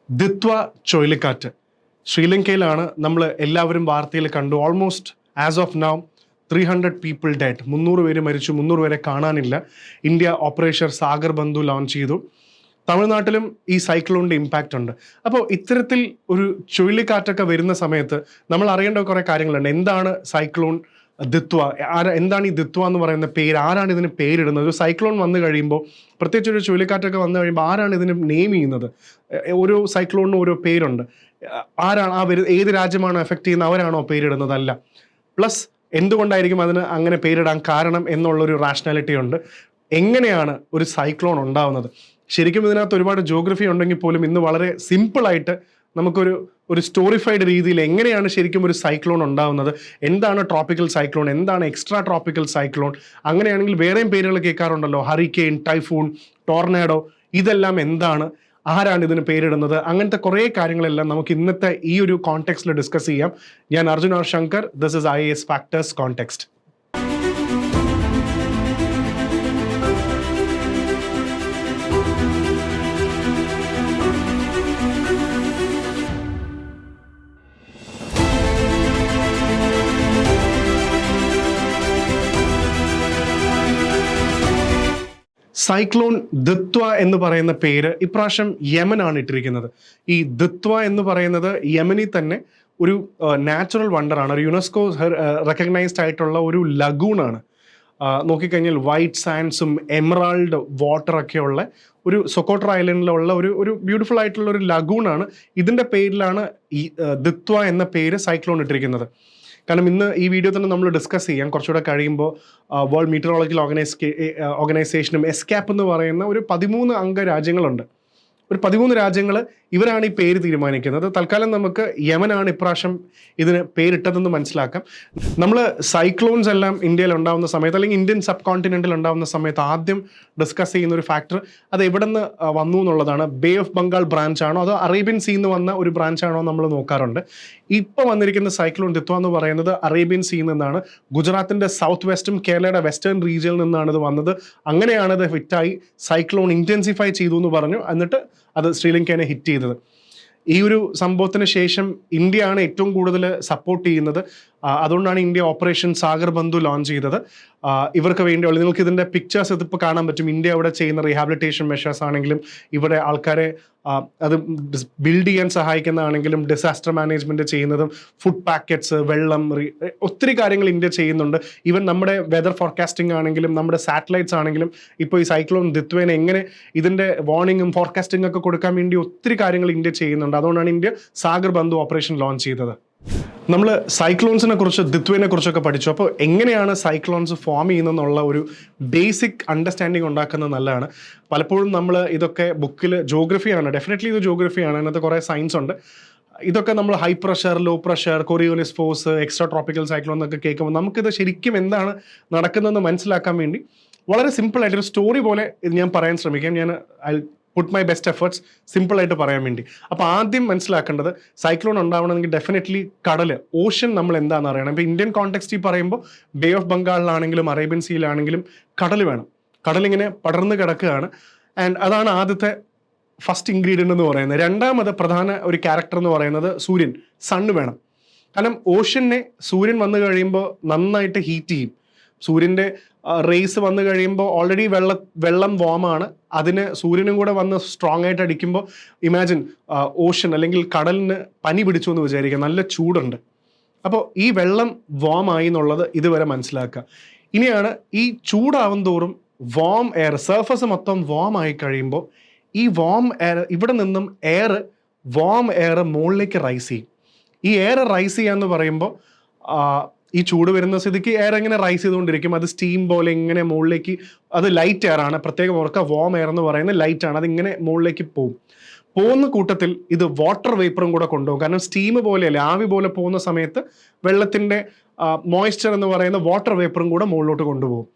ദിത്വ ചുഴലിക്കാറ്റ് ശ്രീലങ്കയിലാണ്. നമ്മൾ എല്ലാവരും വാർത്തയിൽ കണ്ടു. Almost as of now 300 people dead. 300 പേര് മരിച്ചു, 300 പേരെ കാണാനില്ല. ഇന്ത്യ ഓപ്പറേഷൻ സാഗർ ബന്ധു ലോഞ്ച് ചെയ്തു. തമിഴ്നാട്ടിലും ഈ സൈക്ലോണിൻ്റെ ഇമ്പാക്റ്റ് ഉണ്ട്. അപ്പോൾ ഇത്തരത്തിൽ ഒരു ചുഴലിക്കാറ്റൊക്കെ വരുന്ന സമയത്ത് നമ്മൾ അറിയേണ്ട കുറേ കാര്യങ്ങളുണ്ട്. എന്താണ് സൈക്ലോൺ ദിത്വ, എന്താണ് ഈ ദിത്വ എന്ന് പറയുന്ന പേര്, ആരാണ് ഇതിന് പേരിടുന്നത്? ഒരു സൈക്ലോൺ വന്നു കഴിയുമ്പോൾ, പ്രത്യേകിച്ച് ഒരു ചുഴലിക്കാറ്റൊക്കെ വന്നു കഴിയുമ്പോൾ ആരാണ് ഇതിന് നെയിം ചെയ്യുന്നത്? ഓരോ സൈക്ലോണിനും ഓരോ പേരുണ്ട്. ആരാണ് ഏത് രാജ്യമാണോ എഫക്റ്റ് ചെയ്യുന്നത് അവരാണോ പേരിടുന്നത്? അല്ല. പ്ലസ് എന്തുകൊണ്ടായിരിക്കും അതിന് അങ്ങനെ പേരിടാൻ കാരണം എന്നുള്ളൊരു റാഷണാലിറ്റി ഉണ്ട്. എങ്ങനെയാണ് ഒരു സൈക്ലോൺ ഉണ്ടാവുന്നത്? ശരിക്കും ഇതിനകത്ത് ഒരുപാട് ജോഗ്രഫി ഉണ്ടെങ്കിൽ പോലും ഇന്ന് വളരെ സിമ്പിളായിട്ട് നമുക്കൊരു സ്റ്റോറിഫൈഡ് രീതിയിൽ എങ്ങനെയാണ് ശരിക്കും ഒരു സൈക്ലോൺ ഉണ്ടാവുന്നത്, എന്താണ് ട്രോപ്പിക്കൽ സൈക്ലോൺ, എന്താണ് എക്സ്ട്രാ ട്രോപ്പിക്കൽ സൈക്ലോൺ, അങ്ങനെയാണെങ്കിൽ വേറെയും പേരുകൾ കേൾക്കാറുണ്ടല്ലോ, ഹറിക്കെയിൻ, ടൈഫൂൺ, ടോർണേഡോ, ഇതെല്ലാം എന്താണ്, ആരാണ് ഇതിന് പേരിടുന്നത്, അങ്ങനത്തെ കുറേ കാര്യങ്ങളെല്ലാം നമുക്ക് ഇന്നത്തെ ഈ ഒരു കോണ്ടെക്സ്റ്റിൽ ഡിസ്കസ് ചെയ്യാം. ഞാൻ Arjun R Shankar. This is IAS factors context. Cyclone Ditwah എന്ന് പറയുന്ന പേര് ഇപ്രാവശ്യം യമനാണ് ഇട്ടിരിക്കുന്നത്. ഈ ദിത്വ എന്ന് പറയുന്നത് യമനിൽ തന്നെ ഒരു നാച്ചുറൽ വണ്ടറാണ്, ഒരു യുനെസ്കോ റെക്കഗ്നൈസ്ഡ് ആയിട്ടുള്ള ഒരു ലഗൂണാണ്. നോക്കിക്കഴിഞ്ഞാൽ വൈറ്റ് സാൻഡ്സും എമറാൾഡ് വാട്ടറൊക്കെയുള്ള ഒരു സൊക്കോട്ര ഐലൻഡിലുള്ള ഒരു ബ്യൂട്ടിഫുൾ ആയിട്ടുള്ള ഒരു ലഗൂണാണ്. ഇതിൻ്റെ പേരിലാണ് ഈ ദിത്വ എന്ന പേര് സൈക്ലോൺ ഇട്ടിരിക്കുന്നത്. കാരണം ഇന്ന് ഈ വീഡിയോ തന്നെ നമ്മൾ ഡിസ്കസ് ചെയ്യാം. കുറച്ചുകൂടെ കഴിയുമ്പോൾ വേൾഡ് മീറ്ററോളജിക്കൽ ഓർഗനൈസേഷനും എസ്കാപ്പ് എന്ന് പറയുന്ന ഒരു 13 അംഗ രാജ്യങ്ങളുണ്ട്. ഒരു 13 രാജ്യങ്ങൾ ഇവരാണ് ഈ പേര് തീരുമാനിക്കുന്നത്. തൽക്കാലം നമുക്ക് യമനാണ് ഇപ്രാവശ്യം ഇതിന് പേരിട്ടതെന്ന് മനസ്സിലാക്കാം. നമ്മൾ സൈക്ലോൺസ് എല്ലാം ഇന്ത്യയിൽ ഉണ്ടാകുന്ന സമയത്ത്, അല്ലെങ്കിൽ ഇന്ത്യൻ സബ് കോണ്ടിനെൻറ്റിൽ ഉണ്ടാകുന്ന സമയത്ത് ആദ്യം ഡിസ്കസ് ചെയ്യുന്ന ഒരു ഫാക്ടർ അത് എവിടെ നിന്ന് വന്നു എന്നുള്ളതാണ്. ബേ ഓഫ് ബംഗാൾ ബ്രാഞ്ചാണോ അതോ അറേബ്യൻ സീയിൽ നിന്ന് വന്ന ഒരു ബ്രാഞ്ചാണോ നമ്മൾ നോക്കാറുണ്ട്. ഇപ്പോൾ വന്നിരിക്കുന്ന സൈക്ലോൺ ദിത്വ എന്ന് പറയുന്നത് അറേബ്യൻ സീയിൽ നിന്നാണ്. ഗുജറാത്തിൻ്റെ സൗത്ത് വെസ്റ്റും കേരളയുടെ വെസ്റ്റേൺ റീജിയനിൽ നിന്നാണ് ഇത് വന്നത്. അങ്ങനെയാണ് ഇത് ഹിറ്റായി സൈക്ലോൺ ഇൻറ്റൻസിഫൈ ചെയ്തു എന്ന് പറഞ്ഞു. എന്നിട്ട് അത് ശ്രീലങ്കേനെ ഹിറ്റ് ചെയ്തത്. ഈ ഒരു സംഭവത്തിന് ശേഷം ഇന്ത്യയാണ് ഏറ്റവും കൂടുതൽ സപ്പോർട്ട് ചെയ്യുന്നത്. അതുകൊണ്ടാണ് ഇന്ത്യ ഓപ്പറേഷൻ സാഗർ ബന്ധു ലോഞ്ച് ചെയ്തത്. ഇവർക്ക് വേണ്ടിയുള്ള, നിങ്ങൾക്ക് ഇതിൻ്റെ പിക്ചേഴ്സ് ഇതിപ്പോൾ കാണാൻ പറ്റും. ഇന്ത്യ അവിടെ ചെയ്യുന്ന റീഹാബിലിറ്റേഷൻ മെഷേഴ്സ് ആണെങ്കിലും, ഇവിടെ ആൾക്കാരെ അത് ബിൽഡ് ചെയ്യാൻ സഹായിക്കുന്നതാണെങ്കിലും, ഡിസാസ്റ്റർ മാനേജ്മെൻറ്റ് ചെയ്യുന്നതും, ഫുഡ് പാക്കറ്റ്സ്, വെള്ളം, ഒത്തിരി കാര്യങ്ങൾ ഇന്ത്യ ചെയ്യുന്നുണ്ട്. ഈവൻ നമ്മുടെ വെതർ ഫോർകാസ്റ്റിംഗ് ആണെങ്കിലും, നമ്മുടെ സാറ്റലൈറ്റ്സ് ആണെങ്കിലും ഇപ്പോൾ ഈ സൈക്ലോൺ ദിത്വേനെ എങ്ങനെ ഇതിൻ്റെ വാർണിങ്ങും ഫോർകാസ്റ്റിംഗ് ഒക്കെ കൊടുക്കാൻ വേണ്ടി ഒത്തിരി കാര്യങ്ങൾ ഇന്ത്യ ചെയ്യുന്നുണ്ട്. അതുകൊണ്ടാണ് ഇന്ത്യ സാഗർ ബന്ധു ഓപ്പറേഷൻ ലോഞ്ച് ചെയ്തത്. നമ്മൾ സൈക്ലോൺസിനെ കുറിച്ച്, ദിത്വേനെ കുറിച്ചൊക്കെ പഠിച്ചു. അപ്പോൾ എങ്ങനെയാണ് സൈക്ലോൺസ് ഫോം ചെയ്യുന്നതെന്നുള്ള ഒരു ബേസിക് അണ്ടർസ്റ്റാൻഡിങ് ഉണ്ടാക്കുന്നത് നല്ലതാണ്. പലപ്പോഴും നമ്മൾ ഇതൊക്കെ ബുക്കിൽ, ജോഗ്രഫിയാണ്, ഡെഫിനറ്റ്ലി ഇത് ജോഗ്രഫിയാണ്, അതിനകത്ത് കുറേ സയൻസ് ഉണ്ട്. ഇതൊക്കെ നമ്മൾ high pressure, low pressure, Coriolis force, extra tropical cyclone എന്നൊക്കെ കേൾക്കുമ്പോൾ നമുക്കിത് ശരിക്കും എന്താണ് നടക്കുന്നതെന്ന് മനസ്സിലാക്കാൻ വേണ്ടി വളരെ സിമ്പിളായിട്ടൊരു സ്റ്റോറി പോലെ ഇത് ഞാൻ പറയാൻ ശ്രമിക്കാം. ഞാൻ പുട്ട് മൈ ബെസ്റ്റ് എഫേർട്സ് സിമ്പിളായിട്ട് പറയാൻ വേണ്ടി. അപ്പോൾ ആദ്യം മനസ്സിലാക്കേണ്ടത്, സൈക്ലോൺ ഉണ്ടാവണമെങ്കിൽ ഡെഫിനറ്റ്ലി കടൽ, ഓഷൻ നമ്മൾ എന്താണെന്ന് അറിയണം. ഇപ്പോൾ ഇന്ത്യൻ കോണ്ടെക്സ്റ്റിൽ പറയുമ്പോൾ ബേ ഓഫ് ബംഗാളിലാണെങ്കിലും അറേബ്യൻ സീയിലാണെങ്കിലും കടൽ വേണം. കടലിങ്ങനെ പടർന്ന് കിടക്കുകയാണ്. ആൻഡ് അതാണ് ആദ്യത്തെ ഫസ്റ്റ് ഇൻഗ്രീഡിയൻ്റ് എന്ന് പറയുന്നത്. രണ്ടാമത് പ്രധാന ഒരു ക്യാരക്ടർ എന്ന് പറയുന്നത് സൂര്യൻ, സണ്ണ് വേണം. കാരണം ഓഷനെ സൂര്യൻ വന്നു കഴിയുമ്പോൾ നന്നായിട്ട് ഹീറ്റ് ചെയ്യും. സൂര്യൻ്റെ റേസ് വന്നു കഴിയുമ്പോൾ ഓൾറെഡി വെള്ളം വാമാണ്, അതിന് സൂര്യനും കൂടെ വന്ന് സ്ട്രോങ് ആയിട്ട് അടിക്കുമ്പോൾ ഇമാജിൻ ഓഷൻ അല്ലെങ്കിൽ കടലിന് പനി പിടിച്ചു എന്ന് വിചാരിക്കുക, നല്ല ചൂടുണ്ട്. അപ്പോൾ ഈ വെള്ളം വാമായി എന്നുള്ളത് ഇതുവരെ മനസ്സിലാക്കുക. ഇനിയാണ് ഈ ചൂടാവും തോറും വാം എയർ, സർഫസ് മൊത്തം വാം ആയി കഴിയുമ്പോൾ ഈ വാം എയർ, ഇവിടെ നിന്നും വാം എയർ മുകളിലേക്ക് റൈസ് ചെയ്യും. ഈ എയർ റൈസ് ചെയ്യാന്ന് പറയുമ്പോൾ ഈ ചൂട് വരുന്ന സ്ഥിതിക്ക് എയർ എങ്ങനെ റൈസ് ചെയ്തുകൊണ്ടിരിക്കും, അത് സ്റ്റീം പോലെ ഇങ്ങനെ മുകളിലേക്ക്, അത് ലൈറ്റ് എയർ ആണ്, പ്രത്യേകം ഓർക്കുക, വാം എയർ എന്ന് പറയുന്നത് ലൈറ്റ് ആണ്, അതിങ്ങനെ മുകളിലേക്ക് പോകുന്ന കൂട്ടത്തിൽ ഇത് വാട്ടർ വേപ്പറും കൂടെ കൊണ്ടുപോകും. കാരണം സ്റ്റീം പോലെയല്ല, ആവി പോലെ പോകുന്ന സമയത്ത് വെള്ളത്തിൻ്റെ മോയ്സ്ചർ എന്ന് പറയുന്ന വാട്ടർ വേപ്പറും കൂടെ മുകളിലോട്ട് കൊണ്ടുപോകും.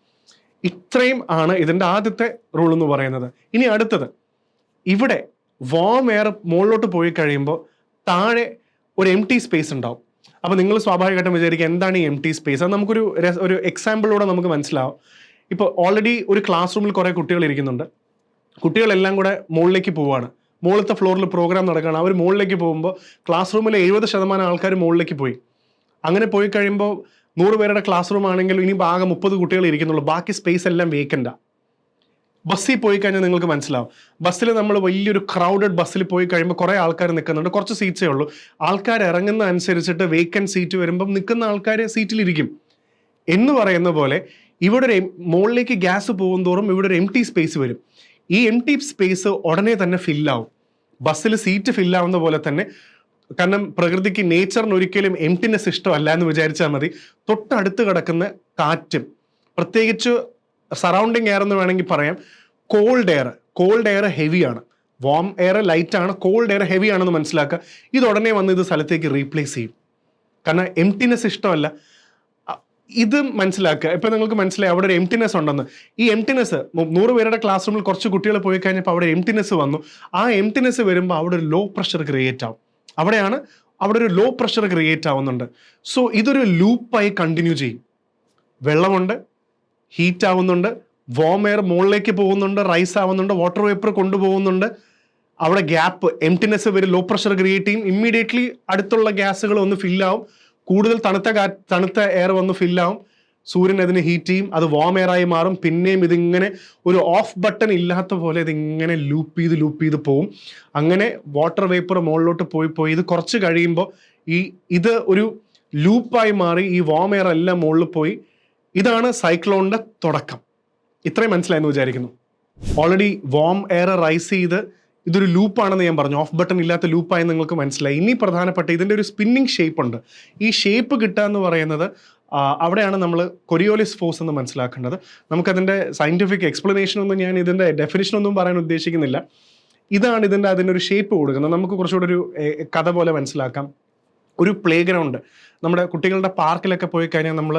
ഇത്രയും ആണ് ഇതിൻ്റെ ആദ്യത്തെ റൂൾ എന്ന് പറയുന്നത്. ഇനി അടുത്തത്, ഇവിടെ വാം എയർ മുകളിലോട്ട് പോയി കഴിയുമ്പോൾ താഴെ ഒരു എംപ്റ്റി സ്പേസ് ഉണ്ടാവും. അപ്പോൾ നിങ്ങൾ സ്വാഭാവികമായിട്ടും വിചാരിക്കുക എന്താണ് ഈ എംപ്റ്റി സ്പേസ്? അത് നമുക്കൊരു എക്സാമ്പിളിലൂടെ നമുക്ക് മനസ്സിലാവും. ഇപ്പോൾ ഓൾറെഡി ഒരു ക്ലാസ് റൂമിൽ കുറേ കുട്ടികൾ ഇരിക്കുന്നുണ്ട്. കുട്ടികളെല്ലാം കൂടെ മുകളിലേക്ക് പോവുകയാണ്. മുകളിലത്തെ ഫ്ലോറിൽ പ്രോഗ്രാം നടക്കുകയാണ്. അവർ മുകളിലേക്ക് പോകുമ്പോൾ ക്ലാസ് റൂമിലെ 70% ആൾക്കാർ മുകളിലേക്ക് പോയി. അങ്ങനെ പോയി കഴിയുമ്പോൾ 100 പേരുടെ ക്ലാസ് റൂം ആണെങ്കിൽ ഇനി ആകെ 30 കുട്ടികൾ ഇരിക്കുന്നുള്ളൂ. ബാക്കി സ്പേസ് എല്ലാം വേക്കൻറ്റാ. ബസ്സിൽ പോയി കഴിഞ്ഞാൽ നിങ്ങൾക്ക് മനസ്സിലാവും. ബസ്സിൽ നമ്മൾ വലിയൊരു ക്രൗഡഡ് ബസ്സിൽ പോയി കഴിയുമ്പോൾ കുറേ ആൾക്കാർ നിൽക്കുന്നുണ്ട്, കുറച്ച് സീറ്റ്സേ ഉള്ളൂ. ആൾക്കാർ ഇറങ്ങുന്ന അനുസരിച്ചിട്ട് വേക്കൻറ്റ് സീറ്റ് വരുമ്പം നിൽക്കുന്ന ആൾക്കാർ സീറ്റിലിരിക്കും എന്ന് പറയുന്ന പോലെ ഇവിടെ ഒരു മുകളിലേക്ക് ഗ്യാസ് പോകും തോറും ഇവിടെ ഒരു എംപ്റ്റി സ്പേസ് വരും. ഈ എംപ്റ്റി സ്പേസ് ഉടനെ തന്നെ ഫില്ലാവും. ബസ്സിൽ സീറ്റ് ഫില്ലാവുന്ന പോലെ തന്നെ. കാരണം പ്രകൃതിക്ക്, നേച്ചറിന് ഒരിക്കലും എംപ്റ്റിനെസ് ഇഷ്ടമല്ല എന്ന് വിചാരിച്ചാൽ മതി. തൊട്ടടുത്ത് കിടക്കുന്ന കാറ്റും, പ്രത്യേകിച്ച് സറൗണ്ടിങ് എയർ എന്ന് വേണമെങ്കിൽ പറയാം, കോൾഡ് എയർ ഹെവിയാണ്. വാം എയർ ലൈറ്റാണ്, കോൾഡ് എയർ ഹെവി ആണെന്ന് മനസ്സിലാക്കുക. ഇത് ഉടനെ വന്ന് ഇത് സ്ഥലത്തേക്ക് റീപ്ലേസ് ചെയ്യും. കാരണം എംപ്റ്റിനെസ് ഇഷ്ടമല്ല. ഇത് മനസ്സിലാക്കുക. ഇപ്പം നിങ്ങൾക്ക് മനസ്സിലായി അവിടെ ഒരു എംപ്റ്റിനെസ് ഉണ്ടെന്ന്. ഈ എംപ്റ്റിനെസ് 100 പേരുടെ ക്ലാസ് റൂമിൽ കുറച്ച് കുട്ടികൾ പോയി കഴിഞ്ഞപ്പോൾ അവിടെ എംപ്റ്റിനെസ് വന്നു. ആ എംപ്റ്റിനെസ് വരുമ്പോൾ അവിടെ ഒരു ലോ പ്രഷർ ക്രിയേറ്റ് ആവും. അവിടെ ഒരു ലോ പ്രഷർ ക്രിയേറ്റ് ആവുന്നുണ്ട്. സോ ഇതൊരു ലൂപ്പായി കണ്ടിന്യൂ ചെയ്യും. വെള്ളമുണ്ട്, ഹീറ്റ് ആവുന്നുണ്ട്, വാം എയർ മുകളിലേക്ക് പോകുന്നുണ്ട്, റൈസ് ആവുന്നുണ്ട്, വാട്ടർ വേപ്പർ കൊണ്ടുപോകുന്നുണ്ട്. അവിടെ ഗ്യാപ്പ്, എംപ്റ്റിനെസ് വരും, ലോ പ്രഷർ ക്രിയേറ്റ് ചെയ്യും. ഇമ്മീഡിയറ്റ്ലി അടുത്തുള്ള ഗ്യാസുകൾ ഒന്ന് ഫില്ലാവും. കൂടുതൽ തണുത്ത എയർ വന്ന് ഫില്ലാവും. സൂര്യൻ അതിന് ഹീറ്റ് ചെയ്യും, അത് വാം എയറായി മാറും. പിന്നെയും ഇതിങ്ങനെ ഒരു ഓഫ് ബട്ടൺ ഇല്ലാത്ത പോലെ ഇതിങ്ങനെ ലൂപ്പ് ചെയ്ത് പോവും. അങ്ങനെ വാട്ടർ വേപ്പർ മുകളിലോട്ട് പോയി ഇത് കുറച്ച് കഴിയുമ്പോൾ ഇത് ഒരു ലൂപ്പായി മാറി ഈ വാം എയർ എല്ലാം മുകളിൽ പോയി. ഇതാണ് സൈക്ലോണിൻ്റെ തുടക്കം. ഇത്രയും മനസ്സിലായെന്ന് വിചാരിക്കുന്നു. ഓൾറെഡി വാം എയർ റൈസ് ചെയ്ത് ഇതൊരു ലൂപ്പാണെന്ന് ഞാൻ പറഞ്ഞു, ഓഫ് ബട്ടൺ ഇല്ലാത്ത ലൂപ്പായി നിങ്ങൾക്ക് മനസ്സിലായി. ഇനി പ്രധാനപ്പെട്ട ഇതിൻ്റെ ഒരു സ്പിന്നിങ് ഷേപ്പ് ഉണ്ട്. ഈ ഷേപ്പ് കിട്ടുക എന്ന് പറയുന്നത് അവിടെയാണ് നമ്മൾ കൊറിയോലിസ് ഫോഴ്സ് എന്ന് മനസ്സിലാക്കേണ്ടത്. നമുക്കതിൻ്റെ സയൻറ്റിഫിക് എക്സ്പ്ലനേഷൻ ഒന്നും, ഞാൻ ഇതിൻ്റെ ഡെഫിനിഷൻ ഒന്നും പറയാൻ ഉദ്ദേശിക്കുന്നില്ല. ഇതാണ് അതിനൊരു ഷേപ്പ് കൊടുക്കുന്നത്. നമുക്ക് കുറച്ചുകൂടെ ഒരു കഥ പോലെ മനസ്സിലാക്കാം. ഒരു പ്ലേ ഗ്രൗണ്ട്, നമ്മുടെ കുട്ടികളുടെ പാർക്കിലൊക്കെ പോയി കഴിഞ്ഞാൽ നമ്മൾ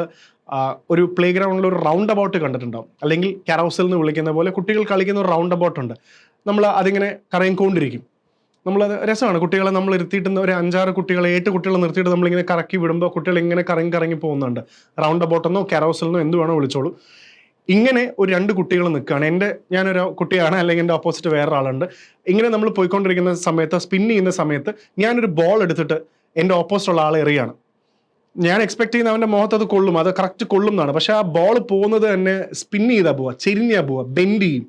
ഒരു പ്ലേ ഗ്രൗണ്ടിൽ ഒരു റൗണ്ട് അബൌട്ട് കണ്ടിട്ടുണ്ടാവും. അല്ലെങ്കിൽ കാരോസൽ എന്ന് വിളിക്കുന്ന പോലെ കുട്ടികൾ കളിക്കുന്ന ഒരു റൗണ്ട് അബൌട്ട് ഉണ്ട്. നമ്മൾ അതിങ്ങനെ കറങ്ങിക്കൊണ്ടിരിക്കും. നമ്മളത് രസമാണ്. കുട്ടികളെ നമ്മൾ ഇരുത്തിയിട്ട് ഒരു 5-6 കുട്ടികളെ 8 കുട്ടികളെ നിർത്തിയിട്ട് നമ്മളിങ്ങനെ കറക്കി വിടുമ്പോൾ കുട്ടികൾ ഇങ്ങനെ കറങ്ങി പോകുന്നുണ്ട്. റൗണ്ട് അബൌട്ടെന്നോ കാരോസലെന്നോ എന്ത് വേണോ വിളിച്ചോളൂ. ഇങ്ങനെ ഒരു 2 കുട്ടികൾ നിൽക്കുകയാണ്. ഞാനൊരു കുട്ടിയാണ്, അല്ലെങ്കിൽ എൻ്റെ ഓപ്പോസിറ്റ് വേറൊരാളുണ്ട്. ഇങ്ങനെ നമ്മൾ പോയിക്കൊണ്ടിരിക്കുന്ന സമയത്ത്, സ്പിൻ ചെയ്യുന്ന സമയത്ത് ഞാനൊരു ബോൾ എടുത്തിട്ട് എൻ്റെ ഓപ്പോസിറ്റുള്ള ആളെ എറിയാണ്. ഞാൻ എക്സ്പെക്ട് ചെയ്യുന്ന അവൻ്റെ മുഖത്ത് അത് കൊള്ളും, അത് കറക്റ്റ് കൊള്ളും എന്നാണ്. പക്ഷെ ആ ബോൾ പോകുന്നത് തന്നെ സ്പിൻ ചെയ്താൽ പോവുക, ചെരിഞ്ഞാൽ പോവുക, ബെൻഡ് ചെയ്യും.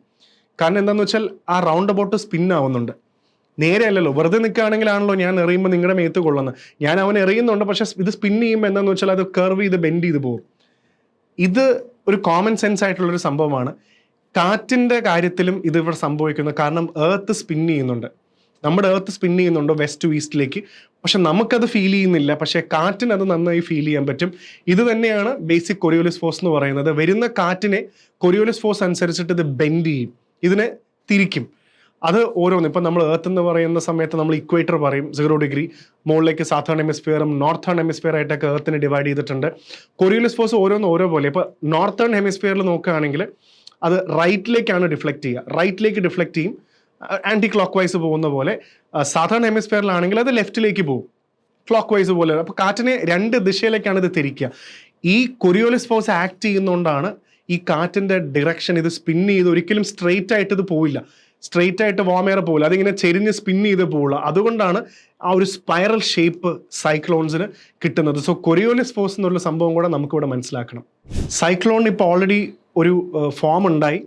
കാരണം എന്താണെന്ന് വെച്ചാൽ ആ റൗണ്ട് അബൌട്ട് സ്പിൻ ആവുന്നുണ്ട്. നേരെ അല്ലല്ലോ, വെറുതെ നിൽക്കുകയാണെങ്കിലാണല്ലോ ഞാൻ എറിയുമ്പോൾ നിങ്ങളുടെ മേത്ത് കൊള്ളുന്നത്. ഞാൻ അവൻ എറിയുന്നുണ്ട്, പക്ഷെ ഇത് സ്പിൻ ചെയ്യുമ്പോൾ എന്താണെന്ന് വെച്ചാൽ അത് കർവ് ചെയ്ത് ബെൻഡ് ചെയ്ത് പോകും. ഇത് ഒരു കോമൺ സെൻസ് ആയിട്ടുള്ളൊരു സംഭവമാണ്. കാറ്റിൻ്റെ കാര്യത്തിലും ഇത് ഇവിടെ സംഭവിക്കുന്നത്. കാരണം എർത്ത് സ്പിൻ ചെയ്യുന്നുണ്ട്. നമ്മുടെ എർത്ത് സ്പിൻ ചെയ്യുന്നുണ്ടോ വെസ്റ്റ് ടു ഈസ്റ്റിലേക്ക്, പക്ഷെ നമുക്കത് ഫീൽ ചെയ്യുന്നില്ല. പക്ഷേ കാറ്റിന് അത് നന്നായി ഫീൽ ചെയ്യാൻ പറ്റും. ഇത് തന്നെയാണ് ബേസിക് കൊറിയോലിസ് ഫോഴ്സ് എന്ന് പറയുന്നത്. വരുന്ന കാറ്റിനെ കൊറിയോലിസ് ഫോഴ്സ് അനുസരിച്ചിട്ട് ഇത് ബെൻഡ് ചെയ്യും, ഇതിനെ തിരിക്കും. അത് ഓരോന്ന്, ഇപ്പം നമ്മൾ എർത്ത് എന്ന് പറയുന്ന സമയത്ത് നമ്മൾ ഇക്വേറ്റർ പറയും, 0 ഡിഗ്രി. മുകളിലേക്ക് സാധാരണ ഹെമിസ്ഫിയറും നോർത്തേൺ ഹെമിസ്ഫിയർ ആയിട്ടൊക്കെ എർത്തിനെ ഡിവൈഡ് ചെയ്തിട്ടുണ്ട്. കൊറിയോലിസ് ഫോഴ്സ് ഓരോന്ന് ഓരോ പോലെ. ഇപ്പോൾ നോർത്തേൺ ഹെമിസ്ഫിയറിൽ നോക്കുകയാണെങ്കിൽ അത് റൈറ്റിലേക്കാണ് ഡിഫ്ലക്റ്റ് ചെയ്യുക, റൈറ്റിലേക്ക് ഡിഫ്ലക്റ്റ് ചെയ്യും, ആൻറ്റി ക്ലോക്ക് വൈസ് പോകുന്ന പോലെ. സാധാരണ ഹെമിസ്ഫിയറിലാണെങ്കിൽ അത് ലെഫ്റ്റിലേക്ക് പോകും, ക്ലോക്ക് വൈസ് പോലെ. അപ്പോൾ കാറ്റിനെ 2 ദിശയിലേക്കാണ് ഇത് തിരിക്കുക. ഈ കൊറിയോലിസ് ഫോഴ്സ് ആക്ട് ചെയ്യുന്നതുകൊണ്ടാണ് ഈ കാറ്റിൻ്റെ ഡിറക്ഷൻ ഇത് സ്പിൻ ചെയ്ത് ഒരിക്കലും സ്ട്രെയിറ്റ് ആയിട്ട് ഇത് പോവില്ല, സ്ട്രെയിറ്റ് ആയിട്ട് വാം എയർ പോവില്ല, അതിങ്ങനെ ചെരിഞ്ഞ് സ്പിൻ ചെയ്ത് പോവുള്ളൂ. അതുകൊണ്ടാണ് ആ ഒരു സ്പൈറൽ ഷേപ്പ് സൈക്ലോൺസിന് കിട്ടുന്നത്. സോ കൊറിയോലിസ് ഫോഴ്സ് എന്നുള്ള സംഭവം കൂടെ നമുക്കിവിടെ മനസ്സിലാക്കണം. സൈക്ലോൺ ഇപ്പോൾ ഓൾറെഡി ഒരു ഫോം ഉണ്ടായി,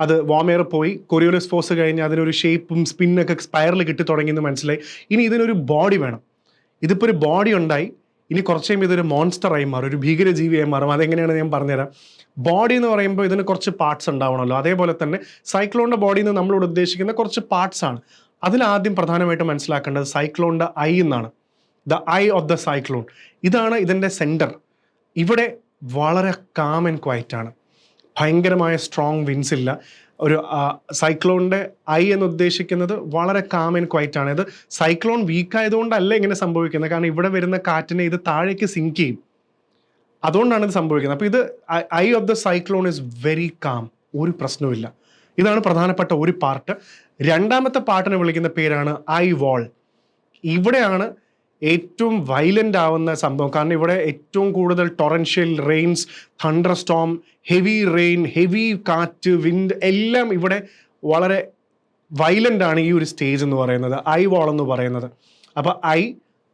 അത് വാം എയർ പോയി, കൊറിയോലിസ് ഫോഴ്സ് കഴിഞ്ഞ് അതിനൊരു ഷേപ്പും സ്പിന്നൊക്കെ സ്പൈറൽ കിട്ടി തുടങ്ങിയെന്ന് മനസ്സിലായി. ഇനി ഇതിനൊരു ബോഡി വേണം. ഇതിപ്പോൾ ഒരു ബോഡി ഉണ്ടായി, ഇനി കുറച്ച് കഴിയുമ്പോൾ ഇതൊരു മോൺസ്റ്ററായി മാറും, ഒരു ഭീകരജീവിയായി മാറും. അതെങ്ങനെയാണ് ഞാൻ പറഞ്ഞുതരാം. ബോഡി എന്ന് പറയുമ്പോൾ ഇതിന് കുറച്ച് പാർട്സ് ഉണ്ടാവണമല്ലോ. അതേപോലെ തന്നെ സൈക്ലോണിൻ്റെ ബോഡി എന്ന് നമ്മളോട് ഉദ്ദേശിക്കുന്ന കുറച്ച് പാർട്സ് ആണ്. അതിലാദ്യം പ്രധാനമായിട്ട് മനസ്സിലാക്കേണ്ടത് സൈക്ലോണിൻ്റെ ഐ എന്നാണ്. The I of the cyclone. ഇതാണ് ഇതിൻ്റെ സെൻറ്റർ. ഇവിടെ വളരെ കാം ആൻഡ് ക്വയറ്റ് ആണ്, ഭയങ്കരമായ സ്ട്രോങ് വിൻസ് ഇല്ല. ഒരു സൈക്ലോണിൻ്റെ ഐ എന്ന് ഉദ്ദേശിക്കുന്നത് വളരെ കാം ആൻഡ് ക്വയറ്റ് ആണ്. ഇത് സൈക്ലോൺ വീക്ക് ആയതുകൊണ്ടല്ല ഇങ്ങനെ സംഭവിക്കുന്നത്. കാരണം ഇവിടെ വരുന്ന കാറ്റിനെ ഇത് താഴേക്ക് സിങ്ക് ചെയ്യും, അതുകൊണ്ടാണ് ഇത് സംഭവിക്കുന്നത്. അപ്പോൾ ഇത് I of the cyclone is very calm, ഒരു പ്രശ്നവുമില്ല. ഇതാണ് പ്രധാനപ്പെട്ട ഒരു പാർട്ട്. രണ്ടാമത്തെ പാർട്ടിനെ വിളിക്കുന്ന പേരാണ് ഐ വാൾ. ഇവിടെയാണ് ഏറ്റവും വയലൻ്റ് ആവുന്ന സംഭവം. കാരണം ഇവിടെ ഏറ്റവും കൂടുതൽ torrential rains, thunder storm, heavy rain, heavy കാറ്റ്, വിൻഡ് എല്ലാം ഇവിടെ വളരെ വയലൻ്റ് ആണ് ഈ ഒരു സ്റ്റേജ് എന്ന് പറയുന്നത്, ഐ വാൾ എന്ന് പറയുന്നത്. അപ്പോൾ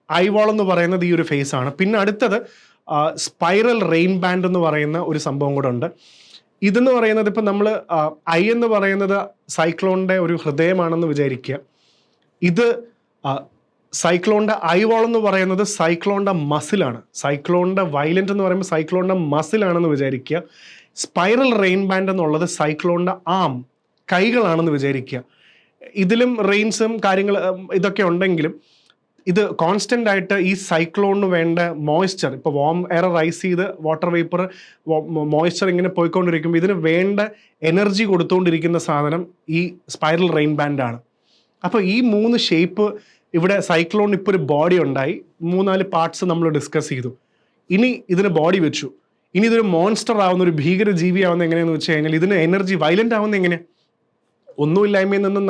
ഐ വാൾ എന്ന് പറയുന്നത് ഈ ഒരു ഫേസ് ആണ്. പിന്നെ അടുത്തത് സ്പൈറൽ റെയിൻ ബാൻഡ് എന്ന് പറയുന്ന ഒരു സംഭവം കൂടെ ഉണ്ട്. ഇതെന്ന് പറയുന്നത് ഇപ്പം നമ്മൾ ഐ എന്ന് പറയുന്നത് സൈക്ലോണിൻ്റെ ഒരു ഹൃദയമാണെന്ന് വിചാരിക്കുക. ഇത് സൈക്ലോണിൻ്റെ ഐ വാൾ എന്ന് പറയുന്നത് സൈക്ലോണിൻ്റെ മസിലാണ്. സൈക്ലോണിൻ്റെ വയലൻ്റ് എന്ന് പറയുമ്പോൾ സൈക്ലോണിൻ്റെ മസിലാണെന്ന് വിചാരിക്കുക. സ്പൈറൽ റെയിൻ ബാൻഡ് എന്നുള്ളത് സൈക്ലോണിൻ്റെ കൈകളാണെന്ന് വിചാരിക്കുക. ഇതിലും റെയിൻസും കാര്യങ്ങൾ ഇതൊക്കെ ഉണ്ടെങ്കിലും ഇത് കോൺസ്റ്റൻ്റ് ആയിട്ട് ഈ സൈക്ലോണിന് വേണ്ട മോയ്സ്ചർ, ഇപ്പോൾ വാം എയർ റൈസ് ചെയ്ത് വാട്ടർ വേപ്പർ മോയ്സ്ചർ ഇങ്ങനെ പോയിക്കൊണ്ടിരിക്കുമ്പോൾ ഇതിന് വേണ്ട എനർജി കൊടുത്തുകൊണ്ടിരിക്കുന്ന സാധനം ഈ സ്പൈറൽ റെയിൻ ബാൻഡാണ്. അപ്പോൾ ഈ 3 ഷേപ്പ് ഇവിടെ സൈക്ലോൺ ഇപ്പോൾ ഒരു ബോഡി ഉണ്ടായി, 3-4 പാർട്സ് നമ്മൾ ഡിസ്കസ് ചെയ്തു. ഇനി ഇതിന് ബോഡി വെച്ചു, ഇനി ഇതൊരു മോൺസ്റ്റർ ആവുന്ന, ഒരു ഭീകര ജീവി ആവുന്ന എങ്ങനെയാണെന്ന് വെച്ച് കഴിഞ്ഞാൽ ഇതിന് എനർജി വയലൻ്റ് ആവുന്ന എങ്ങനെ? ഒന്നുമില്ലായ്മയിൽ നിന്നും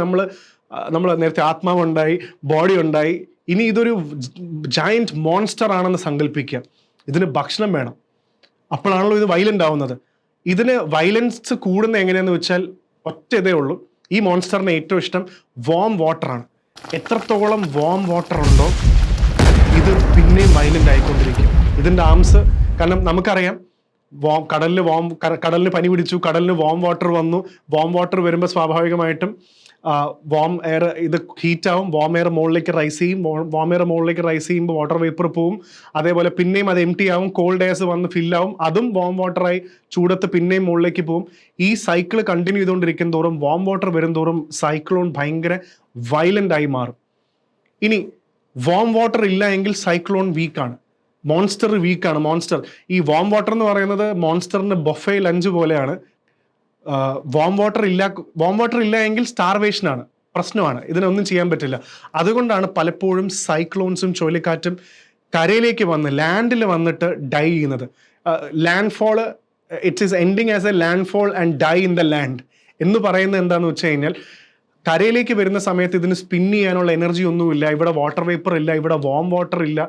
നമ്മൾ നേരത്തെ ആത്മാവുണ്ടായി, ബോഡി ഉണ്ടായി, ഇനി ഇതൊരു ജയൻറ്റ് മോൺസ്റ്റർ ആണെന്ന് സങ്കല്പിക്കുക. ഇതിന് ഭക്ഷണം വേണം, അപ്പോഴാണല്ലോ ഇത് വയലൻ്റ് ആവുന്നത്. ഇതിന് വയലൻസ് കൂടുന്ന എങ്ങനെയാന്ന് വെച്ചാൽ ഒറ്റ ഇതേ ഉള്ളൂ, ഈ മോൺസ്റ്ററിന് ഏറ്റവും ഇഷ്ടം വാം വാട്ടറാണ്. എത്രത്തോളം വാം വാട്ടർ ഉണ്ടോ ഇത് പിന്നെയും വയലൻ്റ് ആയിക്കൊണ്ടിരിക്കും. ഇതിൻ്റെ ആംസ്, കാരണം നമുക്കറിയാം കടലിന് പനി പിടിച്ചു, കടലിന് വാം വാട്ടർ വന്നു. വാം വാട്ടർ വരുമ്പോൾ സ്വാഭാവികമായിട്ടും വാം എയർ ഇത് ഹീറ്റ് ആവും, വാം എയർ മുകളിലേക്ക് റൈസ് ചെയ്യും. വാം എയർ മുകളിലേക്ക് റൈസ് ചെയ്യുമ്പോൾ വാട്ടർ വേപ്പർ പോവും. അതേപോലെ പിന്നെയും അത് എംറ്റി ആവും, കോൾഡ് എയർസ് വന്ന് ഫില്ലാവും, അതും വാം വാട്ടറായി ചൂടത്ത് പിന്നെയും മുകളിലേക്ക് പോവും. ഈ സൈക്കിൾ കണ്ടിന്യൂ ചെയ്തുകൊണ്ടിരിക്കും തോറും വാം വാട്ടർ വരും തോറും സൈക്ലോൺ ഭയങ്കര വയലൻ്റ് ആയി മാറും. ഇനി വാം വാട്ടർ ഇല്ല എങ്കിൽ സൈക്ലോൺ വീക്കാണ്, മോൺസ്റ്റർ വീക്കാണ്. മോൺസ്റ്റർ ഈ വാം വാട്ടർ എന്ന് പറയുന്നത് മോൺസ്റ്ററിന് ബൊഫേ ലഞ്ച് പോലെയാണ്. വാം വാട്ടർ ഇല്ല എങ്കിൽ സ്റ്റാർവേഷനാണ്, പ്രശ്നമാണ്, ഇതിനൊന്നും ചെയ്യാൻ പറ്റില്ല. അതുകൊണ്ടാണ് പലപ്പോഴും സൈക്ലോൺസും ചുഴലിക്കാറ്റും കരയിലേക്ക് വന്ന് ലാൻഡിൽ വന്നിട്ട് ഡൈ ചെയ്യുന്നത്. Land it is ending as a landfall and die in the land എന്ന് പറയുന്നത് എന്താണെന്ന് വെച്ച് കഴിഞ്ഞാൽ, കരയിലേക്ക് വരുന്ന സമയത്ത് ഇതിന് സ്പിൻ ചെയ്യാനുള്ള എനർജി ഒന്നുമില്ല, ഇവിടെ വാട്ടർ വേപ്പർ ഇല്ല, ഇവിടെ വാം വാട്ടർ ഇല്ല.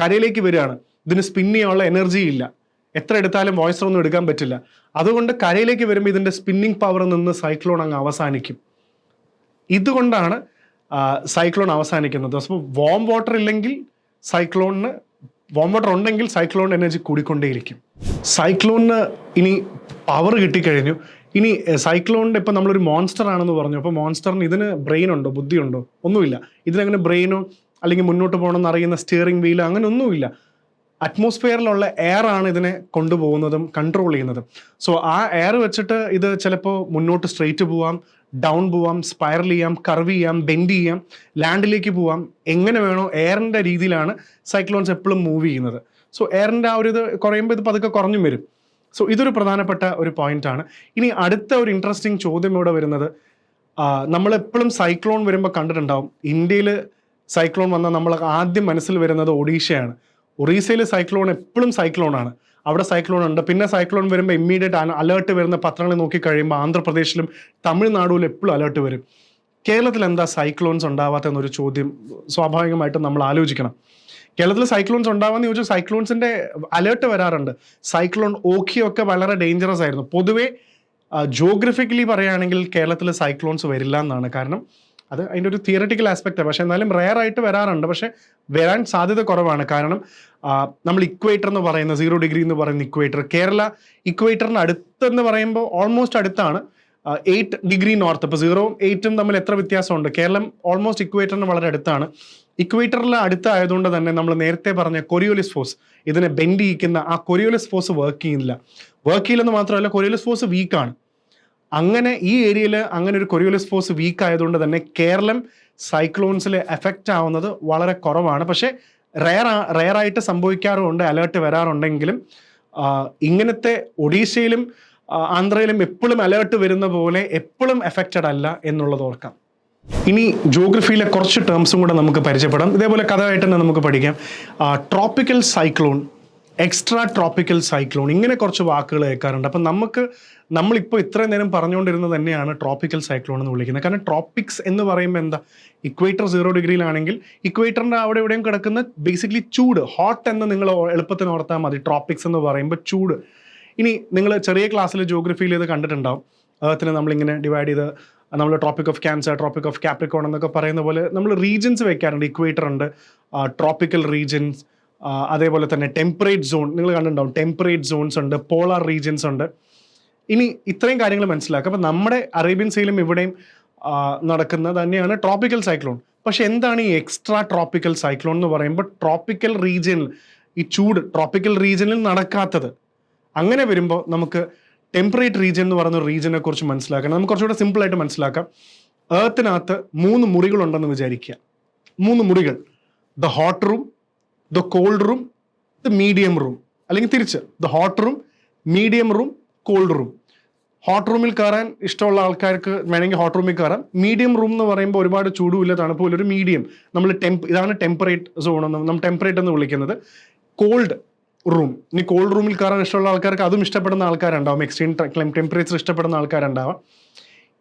കരയിലേക്ക് വരികയാണ്, ഇതിന് സ്പിൻ ചെയ്യാനുള്ള എനർജി ഇല്ല, എത്ര എടുത്താലും മോയ്സ്ചർ ഒന്നും എടുക്കാൻ പറ്റില്ല. അതുകൊണ്ട് കരയിലേക്ക് വരുമ്പോൾ ഇതിൻ്റെ സ്പിന്നിങ് പവർ നിന്ന് സൈക്ലോൺ അങ്ങ് അവസാനിക്കും. ഇതുകൊണ്ടാണ് സൈക്ലോൺ അവസാനിക്കുന്നത്. അപ്പോൾ വാം വാട്ടർ ഇല്ലെങ്കിൽ വാം വാട്ടർ ഉണ്ടെങ്കിൽ സൈക്ലോണിൻ്റെ എനർജി കൂടിക്കൊണ്ടേയിരിക്കും. സൈക്ലോണിന് ഇനി പവർ കിട്ടിക്കഴിഞ്ഞു. ഇനി സൈക്ലോണിൻ്റെ ഇപ്പം നമ്മളൊരു മോൺസ്റ്റർ ആണെന്ന് പറഞ്ഞു. അപ്പോൾ മോൺസ്റ്ററിന് ഇതിന് ബ്രെയിൻ ഉണ്ടോ, ബുദ്ധിയുണ്ടോ? ഒന്നുമില്ല. ഇതിനങ്ങനെ ബ്രെയിനോ അല്ലെങ്കിൽ മുന്നോട്ട് പോകണമെന്ന് അറിയുന്ന സ്റ്റിയറിംഗ് വീലോ അങ്ങനെ ഒന്നുമില്ല. അറ്റ്മോസ്ഫിയറിലുള്ള എയർ ആണ് ഇതിനെ കൊണ്ടുപോകുന്നതും കൺട്രോൾ ചെയ്യുന്നതും. സോ ആ എയർ വെച്ചിട്ട് ഇത് ചിലപ്പോൾ മുന്നോട്ട് സ്ട്രെയിറ്റ് പോവാം, ഡൗൺ പോവാം, സ്പൈറൽ ചെയ്യാം, കർവ് ചെയ്യാം, ബെൻഡ് ചെയ്യാം, ലാൻഡിലേക്ക് പോവാം, എങ്ങനെ വേണോ എയറിൻ്റെ രീതിയിലാണ് സൈക്ലോൺസ് എപ്പോഴും മൂവ് ചെയ്യുന്നത്. സോ എയറിൻ്റെ ആ ഒരു ഇത് കുറയുമ്പോൾ ഇത് പതുക്കെ കുറഞ്ഞും വരും. സോ ഇതൊരു പ്രധാനപ്പെട്ട ഒരു പോയിന്റാണ്. ഇനി അടുത്ത ഒരു ഇൻട്രസ്റ്റിംഗ് ചോദ്യം ഇവിടെ വരുന്നത്, നമ്മളെപ്പോഴും സൈക്ലോൺ വരുമ്പോൾ കണ്ടിട്ടുണ്ടാവും, ഇന്ത്യയിൽ സൈക്ലോൺ വന്നാൽ നമ്മൾ ആദ്യം മനസ്സിൽ വരുന്നത് ഒഡീഷയാണ്. ഒറീസയിൽ സൈക്ലോൺ എപ്പോഴും സൈക്ലോണാണ്, അവിടെ സൈക്ലോൺ ഉണ്ട്. പിന്നെ സൈക്ലോൺ വരുമ്പോൾ ഇമ്മീഡിയറ്റ് അലേർട്ട് വരുന്ന പത്രങ്ങൾ നോക്കിക്കഴിയുമ്പോൾ ആന്ധ്രാപ്രദേശിലും തമിഴ്നാടുവിലും എപ്പോഴും അലേർട്ട് വരും. കേരളത്തിൽ എന്താ സൈക്ലോൺസ് ഉണ്ടാവാത്തെന്നൊരു ചോദ്യം സ്വാഭാവികമായിട്ടും നമ്മൾ ആലോചിക്കണം. കേരളത്തിൽ സൈക്ലോൺസ് ഉണ്ടാവാന്ന് ചോദിച്ചാൽ സൈക്ലോൺസിൻ്റെ അലേർട്ട് വരാറുണ്ട്. സൈക്ലോൺ ഓഖിയൊക്കെ വളരെ ഡേഞ്ചറസ് ആയിരുന്നു. പൊതുവേ ജോഗ്രഫിക്കലി പറയുകയാണെങ്കിൽ കേരളത്തിൽ സൈക്ലോൺസ് വരില്ല എന്നാണ്. കാരണം അത് അതിൻ്റെ ഒരു തിയററ്റിക്കൽ ആസ്പെക്റ്റാണ്. പക്ഷേ എന്നാലും റെയർ ആയിട്ട് വരാറുണ്ട്, പക്ഷേ വരാൻ സാധ്യത കുറവാണ്. കാരണം നമ്മൾ ഇക്വേറ്റർ എന്ന് പറയുന്ന 0 ഡിഗ്രി എന്ന് പറയുന്ന ഇക്വേറ്റർ, കേരള ഇക്വേറ്ററിന് അടുത്തെന്ന് പറയുമ്പോൾ ഓൾമോസ്റ്റ് അടുത്താണ്, 8 ഡിഗ്രി നോർത്ത്. ഇപ്പോൾ 0ഉം 8ഉം തമ്മിൽ എത്ര വ്യത്യാസമുണ്ട്? കേരളം ഓൾമോസ്റ്റ് ഇക്വേറ്ററിന് വളരെ അടുത്താണ്. ഇക്വേറ്ററിൽ അടുത്തായതുകൊണ്ട് തന്നെ നമ്മൾ നേരത്തെ പറഞ്ഞ കൊറിയോലിസ് ഫോഴ്സ്, ഇതിനെ ബെൻഡ് ചെയ്യിക്കുന്ന ആ കൊറിയോലിസ് ഫോഴ്സ് വർക്ക് ചെയ്യില്ലെന്ന് മാത്രമല്ല കൊറിയോലിസ് ഫോഴ്സ് വീക്കാണ്. അങ്ങനെ ഈ ഏരിയയിൽ അങ്ങനെ ഒരു കൊറിയോലിസ് ഫോഴ്സ് വീക്ക് ആയതുകൊണ്ട് തന്നെ കേരളം സൈക്ലോൺസിൽ എഫക്റ്റ് ആവുന്നത് വളരെ കുറവാണ്. പക്ഷേ റെയറായിട്ട് സംഭവിക്കാറുമുണ്ട്, അലേർട്ട് വരാറുണ്ടെങ്കിലും ഇങ്ങനത്തെ ഒഡീഷയിലും ആന്ധ്രയിലും എപ്പോഴും അലേർട്ട് വരുന്ന പോലെ എപ്പോഴും എഫക്റ്റഡ് അല്ല എന്നുള്ളത് ഓർക്കാം. ഇനി ജോഗ്രഫിയിലെ കുറച്ച് ടേംസും കൂടെ നമുക്ക് പരിചയപ്പെടാം. ഇതേപോലെ കഥയായിട്ട് തന്നെ നമുക്ക് പഠിക്കാം. Tropical cyclone, extra tropical cyclone, ഇങ്ങനെ കുറച്ച് വാക്കുകൾ കേൾക്കാറുണ്ട്. അപ്പം നമ്മളിപ്പോൾ ഇത്രയും നേരം പറഞ്ഞുകൊണ്ടിരുന്നത് തന്നെയാണ് ട്രോപ്പിക്കൽ സൈക്ലോൺ എന്ന് വിളിക്കുന്നത്. കാരണം ട്രോപ്പിക്സ് എന്ന് പറയുമ്പോൾ എന്താ, ഇക്വേറ്റർ 0 ഡിഗ്രിയിലാണെങ്കിൽ ഇക്വേറ്ററിൻ്റെ അവിടെ എവിടെയും കിടക്കുന്ന ബേസിക്കലി ചൂട്, ഹോട്ട് എന്ന് നിങ്ങൾ എളുപ്പത്തിന് ഓർത്താൽ മതി. ട്രോപ്പിക്സ് എന്ന് പറയുമ്പോൾ ചൂട്. ഇനി നിങ്ങൾ ചെറിയ ക്ലാസ്സിൽ ജോഗ്രഫിയിൽ ഇത് കണ്ടിട്ടുണ്ടാവും. ഏർത്തിനെ നമ്മളിങ്ങനെ ഡിവൈഡ് ചെയ്ത് നമ്മൾ tropic of cancer, tropic of Capricorn എന്നൊക്കെ പറയുന്ന പോലെ നമ്മൾ റീജൻസ് വെക്കാറുണ്ട്. ഇക്വേറ്റർ ഉണ്ട്, ട്രോപ്പിക്കൽ റീജൻസ്, അതേപോലെ തന്നെ ടെമ്പറേറ്റ് സോൺ, നിങ്ങൾ കണ്ടിട്ടുണ്ടാവും ടെമ്പറേറ്റ് സോൺസ് ഉണ്ട്, പോളാർ റീജൻസ് ഉണ്ട്. ഇനി ഇത്രയും കാര്യങ്ങൾ മനസ്സിലാക്കുക. അപ്പം നമ്മുടെ അറേബ്യൻ സീയിലും ഇവിടെയും നടക്കുന്നത് തന്നെയാണ് ട്രോപ്പിക്കൽ സൈക്ലോൺ. പക്ഷെ എന്താണ് ഈ എക്സ്ട്രാ ട്രോപ്പിക്കൽ സൈക്ലോൺ എന്ന് പറയുമ്പോൾ ട്രോപ്പിക്കൽ റീജിയനിൽ ഈ ചൂട് ട്രോപ്പിക്കൽ റീജിയനിൽ നടക്കാത്തത്. അങ്ങനെ വരുമ്പോൾ നമുക്ക് ടെമ്പറേറ്റ് റീജിയൻ എന്ന് പറയുന്ന റീജിയനെ കുറിച്ച് മനസ്സിലാക്കണം. നമുക്ക് കുറച്ചുകൂടെ സിമ്പിളായിട്ട് മനസ്സിലാക്കാം. എർത്തിനകത്ത് 3 മുറികളുണ്ടെന്ന് വിചാരിക്കുക. 3 മുറികൾ, the hot room, the called room, the medium room, അല്ലെങ്കിൽ തിരിച്ച് the hot room, medium room, called room. Hot റൂമിൽ കയറാൻ ഇഷ്ടമുള്ള ആൾക്കാർക്ക് വേണമെങ്കിൽ ഹോട്ട് റൂമിൽ കയറാം. മീഡിയം റൂം എന്ന് പറയുമ്പോൾ ഒരുപാട് ചൂടുമില്ല തണുപ്പുമില്ല, ഒരു മീഡിയം. നമ്മൾ ഇതാണ് ടെമ്പറേറ്റ് സോൺ എന്ന് നമ്മൾ ടെമ്പറേറ്റ് എന്ന് വിളിക്കുന്നത്. കോൾഡ് റൂം, ഇനി കോൾഡ് റൂമിൽ കയറാൻ ഇഷ്ടമുള്ള ആൾക്കാർക്ക് അതും ഇഷ്ടപ്പെടുന്ന ആൾക്കാരുണ്ടാവും, എക്സ്ട്രീം ടെമ്പറേച്ചർ ഇഷ്ടപ്പെടുന്ന ആൾക്കാരുണ്ടാവാം.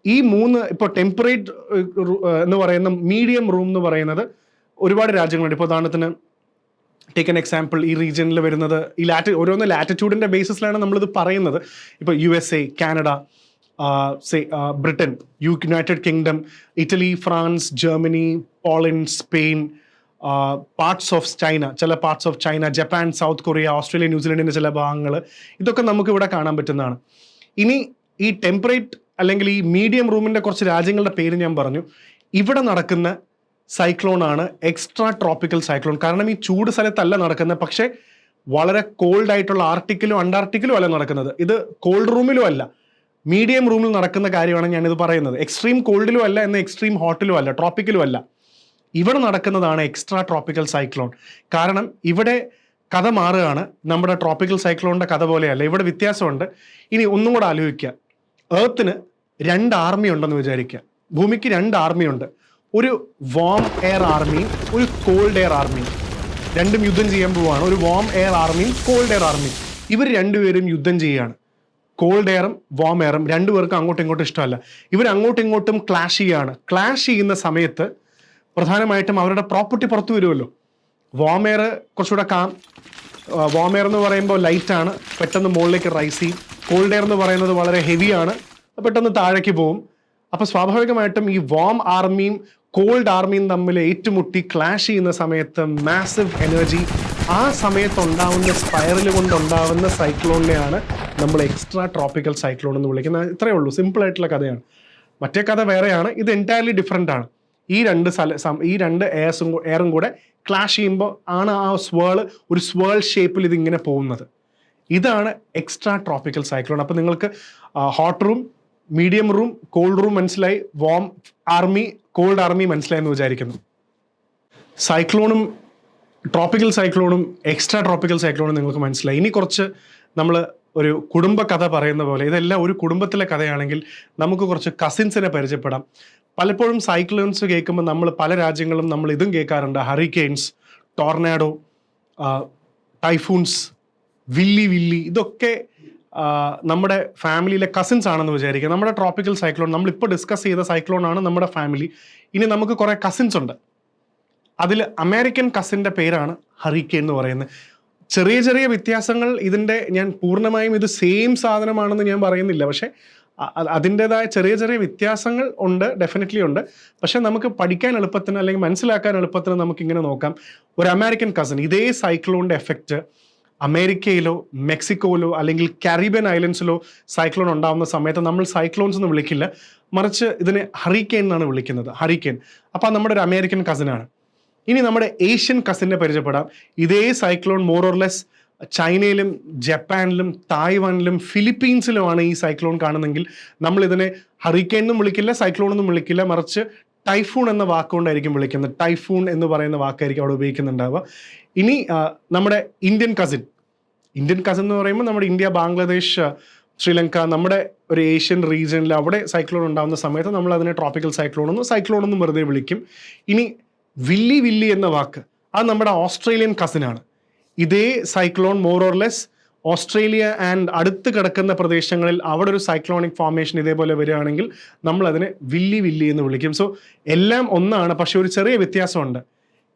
ഈ 3 ഇപ്പോൾ ടെമ്പറേറ്റ് എന്ന് പറയുന്ന മീഡിയം റൂം എന്ന് പറയുന്നത് ഒരുപാട് രാജ്യങ്ങളുണ്ട്. ഇപ്പോൾ ഉദാഹരണത്തിന് ടേക്ക് എൻ എക്സാമ്പിൾ, ഈ റീജിയനിൽ വരുന്നത് ഈ ഓരോന്ന് ലാറ്റിറ്റ്യൂഡിൻ്റെ ബേസിസിലാണ് നമ്മളിത് പറയുന്നത്. ഇപ്പോൾ USA, Canada, Britain, United Kingdom, Italy, France, Germany, Poland, Spain, parts of China, ചില parts of China, Japan, South Korea, Australia, ന്യൂസിലൻഡിൻ്റെ ചില ഭാഗങ്ങൾ, ഇതൊക്കെ നമുക്ക് ഇവിടെ കാണാൻ പറ്റുന്നതാണ്. ഇനി ഈ ടെമ്പറേറ്റ് അല്ലെങ്കിൽ ഈ മീഡിയം റൂമിൻ്റെ കുറച്ച് രാജ്യങ്ങളുടെ പേര് ഞാൻ പറഞ്ഞു. ഇവിടെ നടക്കുന്ന സൈക്ലോൺ ആണ് എക്സ്ട്രാ ട്രോപ്പിക്കൽ സൈക്ലോൺ. കാരണം ഈ ചൂട് സ്ഥലത്തല്ല നടക്കുന്നത്, പക്ഷേ വളരെ കോൾഡ് ആയിട്ടുള്ള ആർട്ടിക്കിലും അന്റാർട്ടിക്കിലും അല്ല നടക്കുന്നത്. ഇത് കോൾഡ് റൂമിലും അല്ല, മീഡിയം റൂമിൽ നടക്കുന്ന കാര്യമാണ് ഞാനിത് പറയുന്നത്. എക്സ്ട്രീം കോൾഡിലും അല്ല, എന്നാൽ എക്സ്ട്രീം ഹോട്ടിലും അല്ല, ട്രോപ്പിക്കലും അല്ല. ഇവിടെ നടക്കുന്നതാണ് എക്സ്ട്രാ ട്രോപ്പിക്കൽ സൈക്ലോൺ. കാരണം ഇവിടെ കഥ മാറുകയാണ്. നമ്മുടെ ട്രോപ്പിക്കൽ സൈക്ലോണിൻ്റെ കഥ പോലെയല്ല, ഇവിടെ വ്യത്യാസമുണ്ട്. ഇനി ഒന്നും കൂടെ ആലോചിക്കുക. എർത്തിന് 2 ആർമി ഉണ്ടെന്ന് വിചാരിക്കുക. ഭൂമിക്ക് 2 ആർമി ഉണ്ട്. ഒരു വാം എയർ ആർമിയും ഒരു കോൾഡ് എയർ ആർമിയും. രണ്ടും യുദ്ധം ചെയ്യാൻ പോവുകയാണ്. ഒരു വാം എയർ ആർമിയും കോൾഡ് എയർ ആർമിയും. ഇവർ രണ്ടുപേരും യുദ്ധം ചെയ്യുകയാണ്. കോൾഡ് എയറും വാം എയറും രണ്ടുപേർക്കും അങ്ങോട്ടും ഇങ്ങോട്ടും ഇഷ്ടമല്ല. ഇവർ അങ്ങോട്ടും ഇങ്ങോട്ടും ക്ലാഷ് ചെയ്യുകയാണ്. ക്ലാഷ് ചെയ്യുന്ന സമയത്ത് പ്രധാനമായിട്ടും അവരുടെ പ്രോപ്പർട്ടി പുറത്തു വരുമല്ലോ. വാം എയർ കുറച്ചുകൂടെ വാം എയർ എന്ന് പറയുമ്പോൾ ലൈറ്റാണ്, പെട്ടെന്ന് മുകളിലേക്ക് റൈസ് ചെയ്യും. കോൾഡ് എയർ എന്ന് പറയുന്നത് വളരെ ഹെവിയാണ്, പെട്ടെന്ന് താഴേക്ക് പോകും. അപ്പോൾ സ്വാഭാവികമായിട്ടും ഈ വാം ആർമിയും കോൾഡ് ആർമിയും തമ്മിൽ ഏറ്റുമുട്ടി ക്ലാഷ് ചെയ്യുന്ന സമയത്ത് മാസീവ് എനർജി, ആ സമയത്ത് ഉണ്ടാവുന്ന സ്പൈറൽ കൊണ്ടുണ്ടാവുന്ന സൈക്ലോണിനെയാണ് നമ്മൾ എക്സ്ട്രാ ട്രോപ്പിക്കൽ സൈക്ലോൺ എന്ന് വിളിക്കുന്നത്. ഇത്രയേ ഉള്ളൂ, സിമ്പിൾ ആയിട്ടുള്ള കഥയാണ്. മറ്റേ കഥ വേറെയാണ്, ഇത് എൻറ്റയർലി ഡിഫറെൻ്റ് ആണ്. ഈ രണ്ട് എയറും കൂടെ ക്ലാഷ് ചെയ്യുമ്പോൾ ആണ് ആ ഒരു സ്വേൾ ഷേപ്പിൽ ഇതിങ്ങനെ പോകുന്നത്. ഇതാണ് എക്സ്ട്രാ ട്രോപ്പിക്കൽ സൈക്ലോൺ. അപ്പോൾ നിങ്ങൾക്ക് hot room, medium room, called room മനസ്സിലായി, വാം ആർമി, കോൾഡ് ആർമി മനസ്സിലായി എന്ന് വിചാരിക്കുന്നു. സൈക്ലോണും ട്രോപ്പിക്കൽ സൈക്ലോണും എക്സ്ട്രാ ട്രോപ്പിക്കൽ സൈക്ലോണും നിങ്ങൾക്ക് മനസ്സിലായി. ഇനി കുറച്ച് നമ്മൾ ഒരു കുടുംബ കഥ പറയുന്ന പോലെ, ഇതെല്ലാം ഒരു കുടുംബത്തിലെ കഥയാണെങ്കിൽ നമുക്ക് കുറച്ച് കസിൻസിനെ പരിചയപ്പെടാം. പലപ്പോഴും സൈക്ലോൺസ് കേൾക്കുമ്പോൾ നമ്മൾ പല രാജ്യങ്ങളും നമ്മൾ ഇതും കേൾക്കാറുണ്ട്: ഹറിക്കെയിൻസ്, ടോർനാഡോ, ടൈഫൂൺസ്, വില്ലി. ഇതൊക്കെ നമ്മുടെ ഫാമിലിയിലെ കസിൻസ് ആണെന്ന് വിചാരിക്കുക. നമ്മുടെ ട്രോപ്പിക്കൽ സൈക്ലോൺ, നമ്മളിപ്പോൾ ഡിസ്കസ് ചെയ്ത സൈക്ലോൺ ആണ് നമ്മുടെ ഫാമിലി. ഇനി നമുക്ക് കുറേ കസിൻസ് ഉണ്ട്. അതിൽ അമേരിക്കൻ കസിൻ്റെ പേരാണ് ഹറിക്കെയിൻ എന്ന് പറയുന്നത്. ചെറിയ ചെറിയ വ്യത്യാസങ്ങൾ ഇതിൻ്റെ, ഞാൻ പൂർണ്ണമായും ഇത് സെയിം സാധനമാണെന്ന് ഞാൻ പറയുന്നില്ല, പക്ഷേ അതിൻ്റെതായ ചെറിയ ചെറിയ വ്യത്യാസങ്ങൾ ഉണ്ട്, ഡെഫിനറ്റ്ലി ഉണ്ട്. പക്ഷെ നമുക്ക് പഠിക്കാൻ എളുപ്പത്തിന് അല്ലെങ്കിൽ മനസ്സിലാക്കാൻ എളുപ്പത്തിന് നമുക്കിങ്ങനെ നോക്കാം. ഒരു അമേരിക്കൻ കസിൻ, ഇതേ സൈക്ലോണിൻ്റെ എഫക്റ്റ് അമേരിക്കയിലോ മെക്സിക്കോയിലോ അല്ലെങ്കിൽ കാരിബിയൻ ഐലൻഡ്സിലോ സൈക്ലോൺ ഉണ്ടാകുന്ന സമയത്ത് നമ്മൾ സൈക്ലോൺസ് എന്ന് വിളിക്കില്ല, മറിച്ച് ഇതിനെ ഹറിക്കെയിൻ എന്നാണ് വിളിക്കുന്നത്. ഹറിക്കെയിൻ. അപ്പോൾ നമ്മുടെ ഒരു അമേരിക്കൻ കസിനാണ്. ഇനി നമ്മുടെ ഏഷ്യൻ കസിനെ പരിചയപ്പെടാം. ഇതേ സൈക്ലോൺ മോർ ഓർ ലെസ് ചൈനയിലും ജപ്പാനിലും തായ്വാനിലും ഫിലിപ്പീൻസിലുമാണ് ഈ സൈക്ലോൺ കാണുന്നതെങ്കിൽ നമ്മൾ ഇതിനെ ഹറിക്കെയിൻ എന്നും വിളിക്കില്ല, സൈക്ലോൺ എന്നും വിളിക്കില്ല, മറിച്ച് ടൈഫൂൺ എന്ന വാക്കുകൊണ്ടായിരിക്കും വിളിക്കുന്നത്. ടൈഫൂൺ എന്ന് പറയുന്ന വാക്കായിരിക്കും അവിടെ ഉപയോഗിക്കുന്നുണ്ടാവുക. ഇനി നമ്മുടെ ഇന്ത്യൻ കസിൻ എന്ന് പറയുമ്പോൾ നമ്മുടെ ഇന്ത്യ, ബാംഗ്ലാദേശ്, ശ്രീലങ്ക, നമ്മുടെ ഒരു ഏഷ്യൻ റീജിയനിൽ അവിടെ സൈക്ലോൺ ഉണ്ടാകുന്ന സമയത്ത് നമ്മൾ അതിനെ ട്രോപ്പിക്കൽ സൈക്ലോൺ എന്നും വെറുതെ വിളിക്കും. ഇനി വില്ലി എന്ന വാക്ക്, അത് നമ്മുടെ ഓസ്ട്രേലിയൻ കസിനാണ്. ഇതേ cyclone more or less Australia and അടുത്ത് കിടക്കുന്ന പ്രദേശങ്ങളിൽ അവിടെ ഒരു സൈക്ലോണിക് ഫോർമേഷൻ ഇതേപോലെ വരികയാണെങ്കിൽ നമ്മൾ അതിനെ വില്ലി എന്ന് വിളിക്കും. സോ എല്ലാം ഒന്നാണ്, പക്ഷെ ഒരു ചെറിയ വ്യത്യാസമുണ്ട്.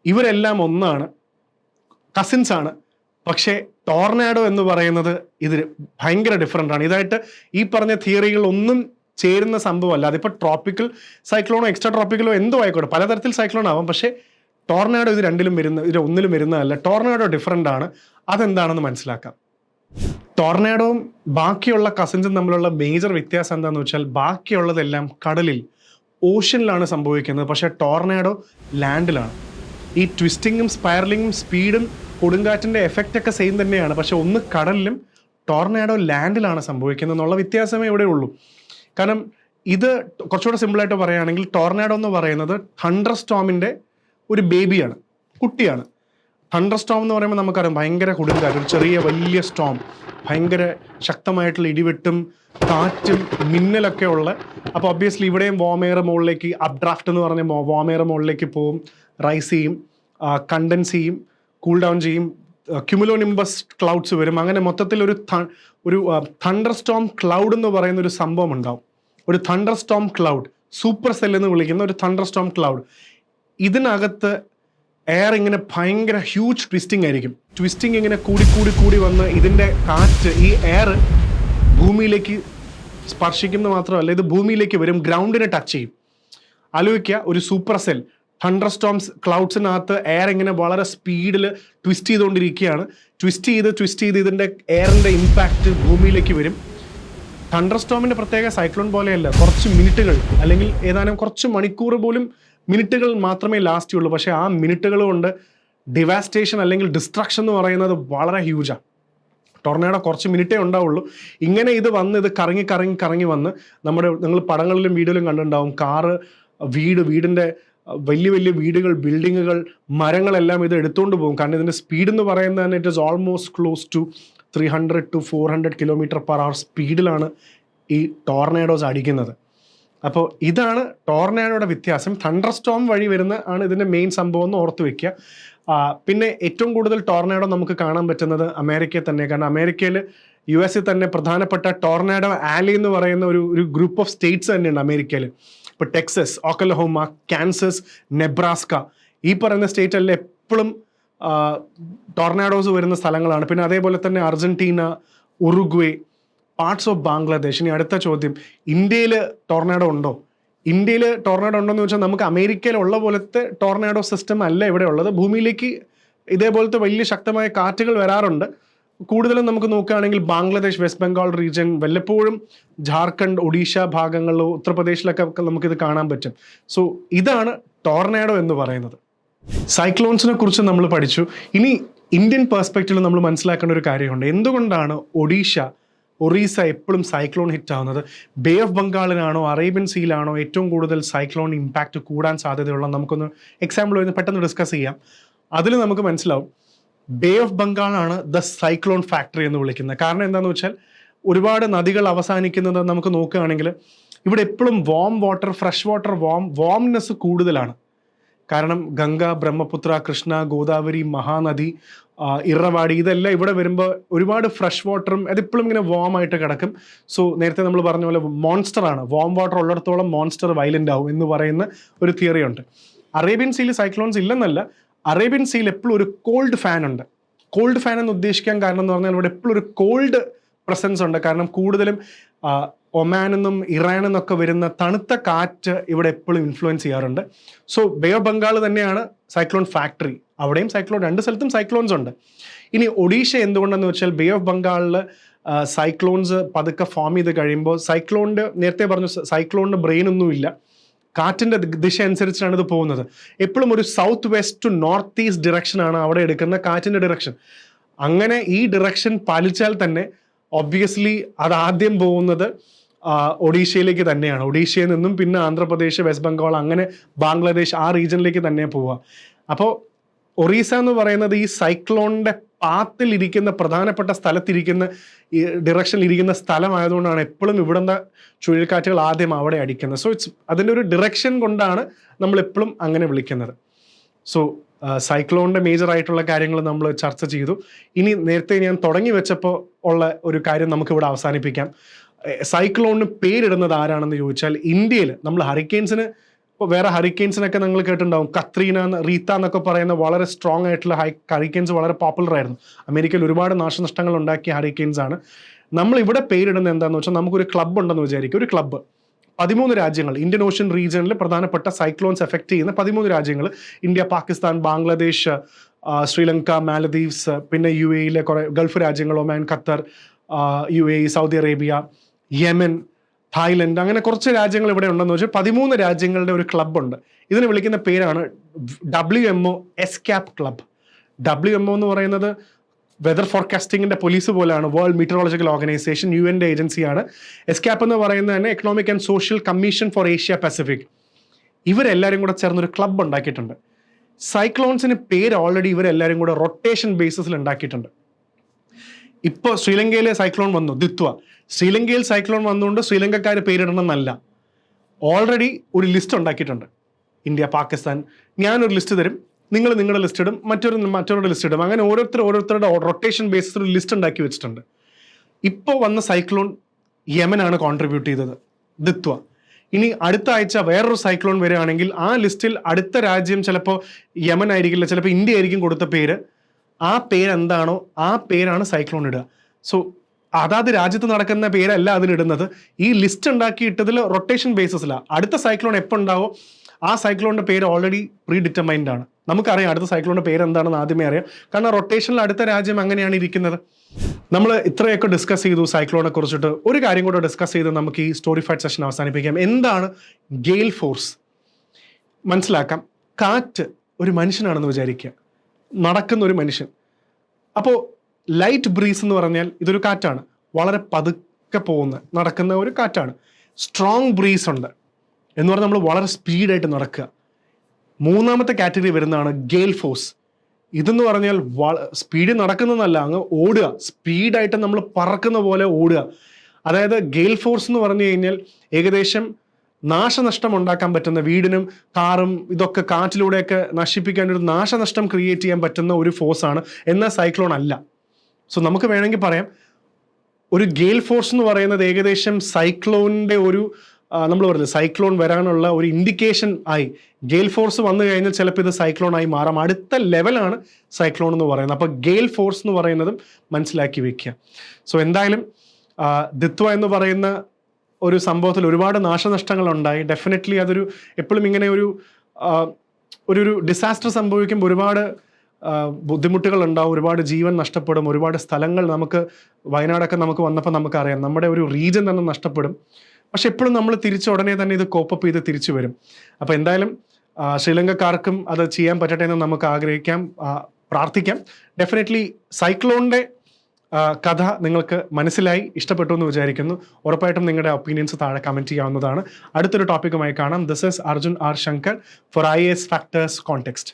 ഇവരെല്ലാം ഒന്നാണ്, കസിൻസ് ആണ്. പക്ഷേ ടോർനാഡോ എന്ന് പറയുന്നത് ഇതിൽ ഭയങ്കര ഡിഫറെൻ്റ് ആണ്. ഇതായിട്ട് ഈ പറഞ്ഞ തിയറികൾ ഒന്നും ചേരുന്ന സംഭവമല്ല. അതിപ്പോൾ ട്രോപ്പിക്കൽ സൈക്ലോണോ എക്സ്ട്രാ ട്രോപ്പിക്കലോ എന്തോ ആയിക്കോട്ടെ, പലതരത്തിൽ സൈക്ലോൺ ആവാം. പക്ഷേ ടോർണാഡോ ഇത് ഒന്നിലും വരുന്നതല്ല. ടോർണാഡോ ഡിഫറെൻ്റ് ആണ്. അതെന്താണെന്ന് മനസ്സിലാക്കാം. ടോർണാഡോയും ബാക്കിയുള്ള കസിൻസും തമ്മിലുള്ള മേജർ വ്യത്യാസം എന്താണെന്ന് വെച്ചാൽ, ബാക്കിയുള്ളതെല്ലാം കടലിൽ, ഓഷ്യനിലാണ് സംഭവിക്കുന്നത്. പക്ഷേ ടോർണാഡോ ലാൻഡിലാണ്. ഈ ട്വിസ്റ്റിങ്ങും സ്പൈറലിങ്ങും സ്പീഡും കൊടുങ്കാറ്റിൻ്റെ എഫക്റ്റ് ഒക്കെ സെയിം തന്നെയാണ്. പക്ഷെ ഒന്ന് കടലിലും ടോർണാഡോ ലാൻഡിലാണ് സംഭവിക്കുന്നത് എന്നുള്ള വ്യത്യാസമേ ഇവിടെ ഉള്ളൂ. കാരണം ഇത് കുറച്ചുകൂടെ സിമ്പിളായിട്ട് പറയുകയാണെങ്കിൽ, ടോർണാഡോ എന്ന് പറയുന്നത് തണ്ടർ സ്റ്റോമിൻ്റെ ഒരു ബേബിയാണ്, കുട്ടിയാണ്. തണ്ടർ സ്റ്റോം എന്ന് പറയുമ്പോൾ നമുക്കറിയാം ഭയങ്കര കൊടുങ്കാറ്റ്, ഒരു ചെറിയ വലിയ സ്റ്റോം, ഭയങ്കര ശക്തമായിട്ടുള്ള ഇടിവെട്ടും കാറ്റും മിന്നലൊക്കെ ഉള്ള. അപ്പോൾ ഒബ്വിയസ്ലി ഇവിടെയും വാം എയർ മുകളിലേക്ക്, അപ് ഡ്രാഫ്റ്റ് എന്ന് പറഞ്ഞ വാം എയർ മുകളിലേക്ക് പോവും, റൈസ് ചെയ്യും, കണ്ടൻസ് ചെയ്യും, കൂൾ ഡൗൺ ചെയ്യും, ക്യുമുലോനിംബസ് ക്ലൗഡ്സ് വരും. അങ്ങനെ മൊത്തത്തിൽ ഒരു തണ്ടർ സ്റ്റോം ക്ലൗഡ് എന്ന് പറയുന്ന ഒരു സംഭവം ഉണ്ടാവും. ഒരു thunder Storm cloud, super cell എന്ന് വിളിക്കുന്ന ഒരു തണ്ടർ സ്റ്റോം ക്ലൗഡ്. ഇതിനകത്ത് എയർ ഇങ്ങനെ ഭയങ്കര ഹ്യൂജ് ട്വിസ്റ്റിംഗ് ആയിരിക്കും. ട്വിസ്റ്റിംഗ് ഇങ്ങനെ കൂടി വന്ന് ഇതിൻ്റെ കാറ്റ്, ഈ എയർ ഭൂമിയിലേക്ക് സ്പർശിക്കുന്നത് മാത്രമല്ല, ഇത് ഭൂമിയിലേക്ക് വരും, ഗ്രൗണ്ടിനെ ടച്ച് ചെയ്യും. ആലോചിക്കുക, ഒരു സൂപ്പർ സെൽ തണ്ടർ സ്റ്റോംസ് ക്ലൗഡ്സിനകത്ത് എയർ ഇങ്ങനെ വളരെ സ്പീഡിൽ ട്വിസ്റ്റ് ചെയ്തുകൊണ്ടിരിക്കുകയാണ്. ട്വിസ്റ്റ് ചെയ്ത് ഇതിൻ്റെ എയറിൻ്റെ ഇമ്പാക്റ്റ് ഭൂമിയിലേക്ക് വരും. തണ്ടർ സ്റ്റോമിൻ്റെ പ്രത്യേക സൈക്ലോൺ പോലെയല്ല, കുറച്ച് മിനിറ്റുകൾ അല്ലെങ്കിൽ ഏതാനും കുറച്ച് മണിക്കൂർ പോലും, മിനിറ്റുകൾ മാത്രമേ ലാസ്റ്റ് ഉള്ളൂ. പക്ഷേ ആ മിനിറ്റുകൾ കൊണ്ട് ഡിവാസ്റ്റേഷൻ അല്ലെങ്കിൽ ഡിസ്ട്രക്ഷൻ എന്ന് പറയുന്നത് വളരെ ഹ്യൂജാണ്. ടോർണാഡോ കുറച്ച് മിനിറ്റേ ഉണ്ടാവുള്ളൂ. ഇങ്ങനെ ഇത് കറങ്ങി വന്ന് നിങ്ങൾ പടങ്ങളിലും വീഡിയോയിലും കണ്ടിട്ടുണ്ടാവും, കാറ്, വീടിൻ്റെ വലിയ വീടുകൾ, ബിൽഡിങ്ങുകൾ, മരങ്ങളെല്ലാം ഇത് എടുത്തുകൊണ്ട് പോകും. കാരണം ഇതിൻ്റെ സ്പീഡ് എന്ന് പറയുന്നത് തന്നെ it is almost close to 300 to 400 km/h സ്പീഡിലാണ് ഈ ടോർണാഡോസ് അടിക്കുന്നത്. അപ്പോൾ ഇതാണ് ടോർണാഡോയുടെ വ്യത്യാസം. തണ്ടർ സ്റ്റോം വഴി വരുന്ന ആണ് ഇതിൻ്റെ മെയിൻ സംഭവം എന്ന് ഓർത്ത് വെക്കുക. പിന്നെ ഏറ്റവും കൂടുതൽ ടോർണാഡോ നമുക്ക് കാണാൻ പറ്റുന്നത് അമേരിക്കയിൽ തന്നെ. കാരണം അമേരിക്കയിൽ, US തന്നെ പ്രധാനപ്പെട്ട ടോർണാഡോ ആലി എന്ന് പറയുന്ന ഒരു ഗ്രൂപ്പ് ഓഫ് സ്റ്റേറ്റ്സ് തന്നെയുണ്ട് അമേരിക്കയിൽ. ഇപ്പോൾ ടെക്സസ്, ഓക്കലഹോമ, കാൻസസ്, നെബ്രാസ്ക, ഈ പറയുന്ന സ്റ്റേറ്റെല്ലാം എപ്പോഴും ടോർണാഡോസ് വരുന്ന സ്ഥലങ്ങളാണ്. പിന്നെ അതേപോലെ തന്നെ Argentina, Uruguay, parts of Bangladesh. ഇനി അടുത്ത ചോദ്യം, ഇന്ത്യയിൽ ടോർണാഡോ ഉണ്ടോ? ഇന്ത്യയിൽ ടോർണാഡോ ഉണ്ടോ എന്ന് വെച്ചാൽ, നമുക്ക് അമേരിക്കയിലുള്ള പോലത്തെ ടോർണാഡോ സിസ്റ്റം അല്ല ഇവിടെ ഉള്ളത്. ഭൂമിയിലേക്ക് ഇതേപോലത്തെ വലിയ ശക്തമായ കാറ്റുകൾ വരാറുണ്ട്. കൂടുതലും നമുക്ക് നോക്കുകയാണെങ്കിൽ ബാംഗ്ലാദേശ്, വെസ്റ്റ് ബംഗാൾ റീജിയൻ, വല്ലപ്പോഴും ജാർഖണ്ഡ്, ഒഡീഷ ഭാഗങ്ങളിൽ, ഉത്തർപ്രദേശിലൊക്കെ നമുക്കിത് കാണാൻ പറ്റും. സോ ഇതാണ് ടോർണാഡോ എന്ന് പറയുന്നത്. സൈക്ലോൺസിനെ കുറിച്ച് നമ്മൾ പഠിച്ചു. ഇനി ഇന്ത്യൻ പെർസ്പെക്റ്റീവിൽ നമ്മൾ മനസ്സിലാക്കേണ്ട ഒരു കാര്യമുണ്ട്. എന്തുകൊണ്ടാണ് ഒറീസ എപ്പോഴും സൈക്ലോൺ ഹിറ്റ് ആവുന്നത്? ബേ ഓഫ് ബംഗാളിനാണോ അറേബ്യൻ സീയിലാണോ ഏറ്റവും കൂടുതൽ സൈക്ലോൺ ഇമ്പാക്റ്റ് കൂടാൻ സാധ്യതയുള്ള? നമുക്കൊന്ന് എക്സാമ്പിൾ വരുന്ന പെട്ടെന്ന് ഡിസ്കസ് ചെയ്യാം. അതിൽ നമുക്ക് മനസ്സിലാവും, ബേ ഓഫ് ബംഗാളാണ് ദ സൈക്ലോൺ ഫാക്ടറി എന്ന് വിളിക്കുന്നത്. കാരണം എന്താണെന്ന് വെച്ചാൽ, ഒരുപാട് നദികൾ അവസാനിക്കുന്നത് നമുക്ക് നോക്കുകയാണെങ്കിൽ ഇവിടെ എപ്പോഴും warm water, fresh water, warmness കൂടുതലാണ്. കാരണം ഗംഗ, ബ്രഹ്മപുത്ര, കൃഷ്ണ, ഗോദാവരി, മഹാനദി, ഇറവാടി, ഇതെല്ലാം ഇവിടെ വരുമ്പോൾ ഒരുപാട് ഫ്രഷ് വാട്ടറും അതിപ്പോഴും ഇങ്ങനെ വാം ആയിട്ട് കിടക്കും. സോ നേരത്തെ നമ്മൾ പറഞ്ഞ പോലെ മോൺസ്റ്ററാണ്, വാം വാട്ടർ ഉള്ളിടത്തോളം മോൺസ്റ്റർ വയലൻ്റ് ആവും എന്ന് പറയുന്ന ഒരു തിയറി ഉണ്ട്. അറേബ്യൻ സീയിൽ സൈക്ലോൺസ് ഇല്ലെന്നല്ല, അറേബ്യൻ സീയിൽ എപ്പോഴും ഒരു കോൾഡ് ഫാൻ ഉണ്ട്. കോൾഡ് ഫാൻ എന്ന് ഉദ്ദേശിക്കാൻ കാരണം എന്ന് പറഞ്ഞാൽ, ഇവിടെ എപ്പോഴും ഒരു കോൾഡ് പ്രസൻസ് ഉണ്ട്. കാരണം കൂടുതലും ഒമാനെന്നും ഇറാനെന്നൊക്കെ വരുന്ന തണുത്ത കാറ്റ് ഇവിടെ എപ്പോഴും ഇൻഫ്ലുവൻസ് ചെയ്യാറുണ്ട്. സോ ബേ ഓഫ് ബംഗാൾ തന്നെയാണ് സൈക്ലോൺ ഫാക്ടറി. അവിടെയും രണ്ട് സ്ഥലത്തും സൈക്ലോൺസ് ഉണ്ട്. ഇനി ഒഡീഷ എന്തുകൊണ്ടെന്ന് വെച്ചാൽ, ബേ ഓഫ് ബംഗാളിൽ സൈക്ലോൺസ് പതുക്കെ ഫോം ചെയ്ത് കഴിയുമ്പോൾ, നേരത്തെ പറഞ്ഞു സൈക്ലോണിന് ബ്രെയിൻ ഒന്നുമില്ല, കാറ്റിൻ്റെ ദിശ അനുസരിച്ചാണ് ഇത് പോകുന്നത്. എപ്പോഴും ഒരു south west to north east ഡിറക്ഷനാണ് അവിടെ എടുക്കുന്ന കാറ്റിൻ്റെ ഡിറക്ഷൻ. അങ്ങനെ ഈ ഡിറക്ഷൻ പാലിച്ചാൽ തന്നെ ഒബ്വിയസ്ലി അത് ആദ്യം പോകുന്നത് ഒഡീഷയിലേക്ക് തന്നെയാണ്. ഒഡീഷയിൽ നിന്നും പിന്നെ ആന്ധ്രാപ്രദേശ്, വെസ്റ്റ് ബംഗാൾ, അങ്ങനെ ബാംഗ്ലാദേശ്, ആ റീജിയനിലേക്ക് തന്നെ പോവുക. അപ്പോൾ ഒറീസ എന്ന് പറയുന്നത് ഈ സൈക്ലോണിൻ്റെ പാത്തിലിരിക്കുന്ന, പ്രധാനപ്പെട്ട സ്ഥലത്തിരിക്കുന്ന, ഈ ഡിറക്ഷനിലിരിക്കുന്ന സ്ഥലമായതുകൊണ്ടാണ് എപ്പോഴും ഇവിടുത്തെ ചുഴലിക്കാറ്റുകൾ ആദ്യം അവിടെ അടിക്കുന്നത്. സോ അതിൻ്റെ ഒരു ഡിറക്ഷൻ കൊണ്ടാണ് നമ്മൾ എപ്പോഴും അങ്ങനെ വിളിക്കുന്നത്. സോ സൈക്ലോണിൻ്റെ മേജർ ആയിട്ടുള്ള കാര്യങ്ങൾ നമ്മൾ ചർച്ച ചെയ്തു. ഇനി നേരത്തെ ഞാൻ തുടങ്ങി വെച്ചപ്പോൾ ഉള്ള ഒരു കാര്യം നമുക്കിവിടെ അവസാനിപ്പിക്കാം. സൈക്ലോണിന് പേരിടുന്നത് ആരാണെന്ന് ചോദിച്ചാൽ, ഇന്ത്യയിൽ നമ്മൾ ഹറിക്കെയിൻസിന്, ഇപ്പോൾ വേറെ ഹറിക്കെയിൻസിനൊക്കെ നിങ്ങൾ കേട്ടിട്ടുണ്ടാവും, കത്രീന, റീത്ത എന്നൊക്കെ പറയുന്ന വളരെ സ്ട്രോങ് ആയിട്ടുള്ള ഹറിക്കെയിൻസ് വളരെ പോപ്പുലർ ആയിരുന്നു. അമേരിക്കയിൽ ഒരുപാട് നാശനഷ്ടങ്ങൾ ഉണ്ടാക്കിയ ഹറിക്കെയിൻസ് ആണ്. നമ്മൾ ഇവിടെ പേരിടുന്നത് എന്താണെന്ന് വെച്ചാൽ, നമുക്കൊരു ക്ലബ്ബ് ഉണ്ടെന്ന് വിചാരിക്കും. ഒരു ക്ലബ്ബ്, 13 രാജ്യങ്ങൾ, ഇന്ത്യൻ ഓഷ്യൻ റീജിയനിൽ പ്രധാനപ്പെട്ട സൈക്ലോൺസ് എഫക്ട് ചെയ്യുന്ന 13 രാജ്യങ്ങൾ, ഇന്ത്യ, പാകിസ്ഥാൻ, ബാംഗ്ലാദേശ്, ശ്രീലങ്ക, മാലദ്വീപ്സ്, പിന്നെ UAE കുറെ ഗൾഫ് രാജ്യങ്ങൾ, Oman, Qatar, UAE, Saudi Arabia, Yemen, Thailand, അങ്ങനെ കുറച്ച് രാജ്യങ്ങൾ ഇവിടെ ഉണ്ടെന്ന് വെച്ചാൽ 13 രാജ്യങ്ങളുടെ ഒരു ക്ലബ്ബുണ്ട്. ഇതിന് വിളിക്കുന്ന പേരാണ് WMO എസ്കാപ്പ് ക്ലബ്. WMO എന്ന് പറയുന്നത് വെതർ ഫോർകാസ്റ്റിംഗിന്റെ പോലീസ് പോലെയാണ്, വേൾഡ് മീറ്ററോളജിക്കൽ ഓർഗനൈസേഷൻ, UN ഏജൻസിയാണ്. എസ്കാപ്പ് എന്ന് പറയുന്നത് തന്നെ economic and social commission for Asia Pacific. ഇവരെല്ലാവരും കൂടെ ചേർന്നൊരു ക്ലബ്ബ് ഉണ്ടാക്കിയിട്ടുണ്ട്. സൈക്ലോൺസിന് പേര് ഓൾറെഡി ഇവരെല്ലാവരും കൂടെ റൊട്ടേഷൻ ബേസിസിൽ ഉണ്ടാക്കിയിട്ടുണ്ട്. ഇപ്പോൾ ശ്രീലങ്കയിലെ സൈക്ലോൺ വന്നു, ദിത്വ. ശ്രീലങ്കയിൽ സൈക്ലോൺ വന്നുകൊണ്ട് ശ്രീലങ്കക്കാർ പേരിടണമെന്നല്ല, ഓൾറെഡി ഒരു ലിസ്റ്റ് ഉണ്ടാക്കിയിട്ടുണ്ട്. ഇന്ത്യ, പാകിസ്ഥാൻ, ഞാനൊരു ലിസ്റ്റ് തരും, നിങ്ങൾ നിങ്ങളുടെ ലിസ്റ്റ് ഇടും, മറ്റൊരു ലിസ്റ്റ് ഇടും, അങ്ങനെ ഓരോരുത്തരുടെ റൊട്ടേഷൻ ബേസിൽ ഒരു ലിസ്റ്റ് ഉണ്ടാക്കി വെച്ചിട്ടുണ്ട്. ഇപ്പോൾ വന്ന സൈക്ലോൺ യമനാണ് കോൺട്രിബ്യൂട്ട് ചെയ്തത്, ദിത്വ. ഇനി അടുത്ത ആഴ്ച വേറൊരു സൈക്ലോൺ വരികയാണെങ്കിൽ ആ ലിസ്റ്റിൽ അടുത്ത രാജ്യം ചിലപ്പോൾ യമൻ ആയിരിക്കില്ല, ചിലപ്പോൾ ഇന്ത്യ ആയിരിക്കും കൊടുത്ത പേര്. ആ പേരെന്താണോ ആ പേരാണ് സൈക്ലോൺ ഇടുക. സോ അതാത് രാജ്യത്ത് നടക്കുന്ന പേരല്ല അതിനിടുന്നത്. ഈ ലിസ്റ്റ് ഉണ്ടാക്കിയിട്ടതിൽ റൊട്ടേഷൻ ബേസിസിലാണ്. അടുത്ത സൈക്ലോൺ എപ്പോൾ ഉണ്ടാവോ ആ സൈക്ലോണിന്റെ പേര് ഓൾറെഡി പ്രീ ഡിറ്റർമൈൻഡ് ആണ്. നമുക്കറിയാം അടുത്ത സൈക്ലോണിന്റെ പേര് എന്താണെന്ന് ആദ്യമേ അറിയാം, കാരണം റൊട്ടേഷനിൽ അടുത്ത രാജ്യം അങ്ങനെയാണ് ഇരിക്കുന്നത്. നമ്മൾ ഇത്രയൊക്കെ ഡിസ്കസ് ചെയ്തു സൈക്ലോണെ കുറിച്ചിട്ട്. ഒരു കാര്യം കൂടെ ഡിസ്കസ് ചെയ്ത് നമുക്ക് ഈ സ്റ്റോറിഫൈഡ് സെഷൻ അവസാനിപ്പിക്കാം. എന്താണ് ഗെയിൽ ഫോഴ്സ്? മനസ്സിലാക്കാം. കാറ്റ് ഒരു മനുഷ്യനാണെന്ന് വിചാരിക്കുക, നടക്കുന്ന ഒരു മനുഷ്യൻ. അപ്പോൾ ലൈറ്റ് ബ്രീസ് എന്ന് പറഞ്ഞാൽ ഇതൊരു കാറ്റാണ്, വളരെ പതുക്കെ പോകുന്ന നടക്കുന്ന ഒരു കാറ്റാണ്. സ്ട്രോങ് ബ്രീസ് ഉണ്ട് എന്ന് പറഞ്ഞാൽ നമ്മൾ വളരെ സ്പീഡായിട്ട് നടക്കുക. മൂന്നാമത്തെ കാറ്റഗറി വരുന്നതാണ് ഗെയിൽ ഫോഴ്സ്. ഇതെന്ന് പറഞ്ഞാൽ സ്പീഡിൽ നടക്കുന്നതല്ല, അങ്ങ് ഓടുക, സ്പീഡായിട്ട് നമ്മൾ പറക്കുന്ന പോലെ ഓടുക. അതായത് ഗെയിൽ ഫോഴ്സ് എന്ന് പറഞ്ഞു കഴിഞ്ഞാൽ ഏകദേശം നാശനഷ്ടം ഉണ്ടാക്കാൻ പറ്റുന്ന, വീടിനും കാറും ഇതൊക്കെ കാറ്റിലൂടെയൊക്കെ നശിപ്പിക്കാൻ ഒരു നാശനഷ്ടം ക്രിയേറ്റ് ചെയ്യാൻ പറ്റുന്ന ഒരു ഫോഴ്സാണ്. എന്നാൽ സൈക്ലോൺ അല്ല. സോ നമുക്ക് വേണമെങ്കിൽ പറയാം ഒരു ഗെയിൽ ഫോഴ്സ് എന്ന് പറയുന്നത് ഏകദേശം സൈക്ലോണിൻ്റെ ഒരു നമ്മൾ പറയുന്നത് സൈക്ലോൺ വരാനുള്ള ഒരു ഇൻഡിക്കേഷൻ ആയി. ഗെയിൽ ഫോഴ്സ് വന്നു കഴിഞ്ഞാൽ ചിലപ്പോൾ ഇത് സൈക്ലോൺ ആയി മാറാം. അടുത്ത ലെവലാണ് സൈക്ലോൺ എന്ന് പറയുന്നത്. അപ്പോൾ ഗെയിൽ ഫോഴ്സ് എന്ന് പറയുന്നതും മനസ്സിലാക്കി വെക്കുക. സോ എന്തായാലും ദിത്വ എന്ന് പറയുന്ന ഒരു സംഭവത്തിൽ ഒരുപാട് നാശനഷ്ടങ്ങൾ ഉണ്ടായി. ഡെഫിനറ്റ്ലി അതൊരു എപ്പോഴും ഇങ്ങനെ ഒരു ഡിസാസ്റ്റർ സംഭവിക്കുമ്പോൾ ഒരുപാട് ബുദ്ധിമുട്ടുകൾ ഉണ്ടാവും, ഒരുപാട് ജീവൻ നഷ്ടപ്പെടും, ഒരുപാട് സ്ഥലങ്ങൾ നമുക്ക് വയനാടൊക്കെ നമുക്ക് വന്നപ്പോൾ നമുക്കറിയാം നമ്മുടെ ഒരു റീജൻ തന്നെ നഷ്ടപ്പെടും. പക്ഷെ എപ്പോഴും നമ്മൾ ഉടനെ തന്നെ ഇത് കോപ്പപ്പ് ചെയ്ത് തിരിച്ചു വരും. അപ്പോൾ എന്തായാലും ശ്രീലങ്കക്കാർക്കും അത് ചെയ്യാൻ പറ്റട്ടെ എന്ന് നമുക്ക് ആഗ്രഹിക്കാം, പ്രാർത്ഥിക്കാം. ഡെഫിനറ്റ്ലി സൈക്ലോണിൻ്റെ കഥ നിങ്ങൾക്ക് മനസ്സിലായി, ഇഷ്ടപ്പെട്ടു എന്ന് വിചാരിക്കുന്നു. ഉറപ്പായിട്ടും നിങ്ങളുടെ ഒപ്പീനിയൻസ് താഴെ കമൻറ്റ് ചെയ്യാവുന്നതാണ്. അടുത്തൊരു ടോപ്പിക്കുമായി കാണാം. This is Arjun R Shankar for IAS factors context.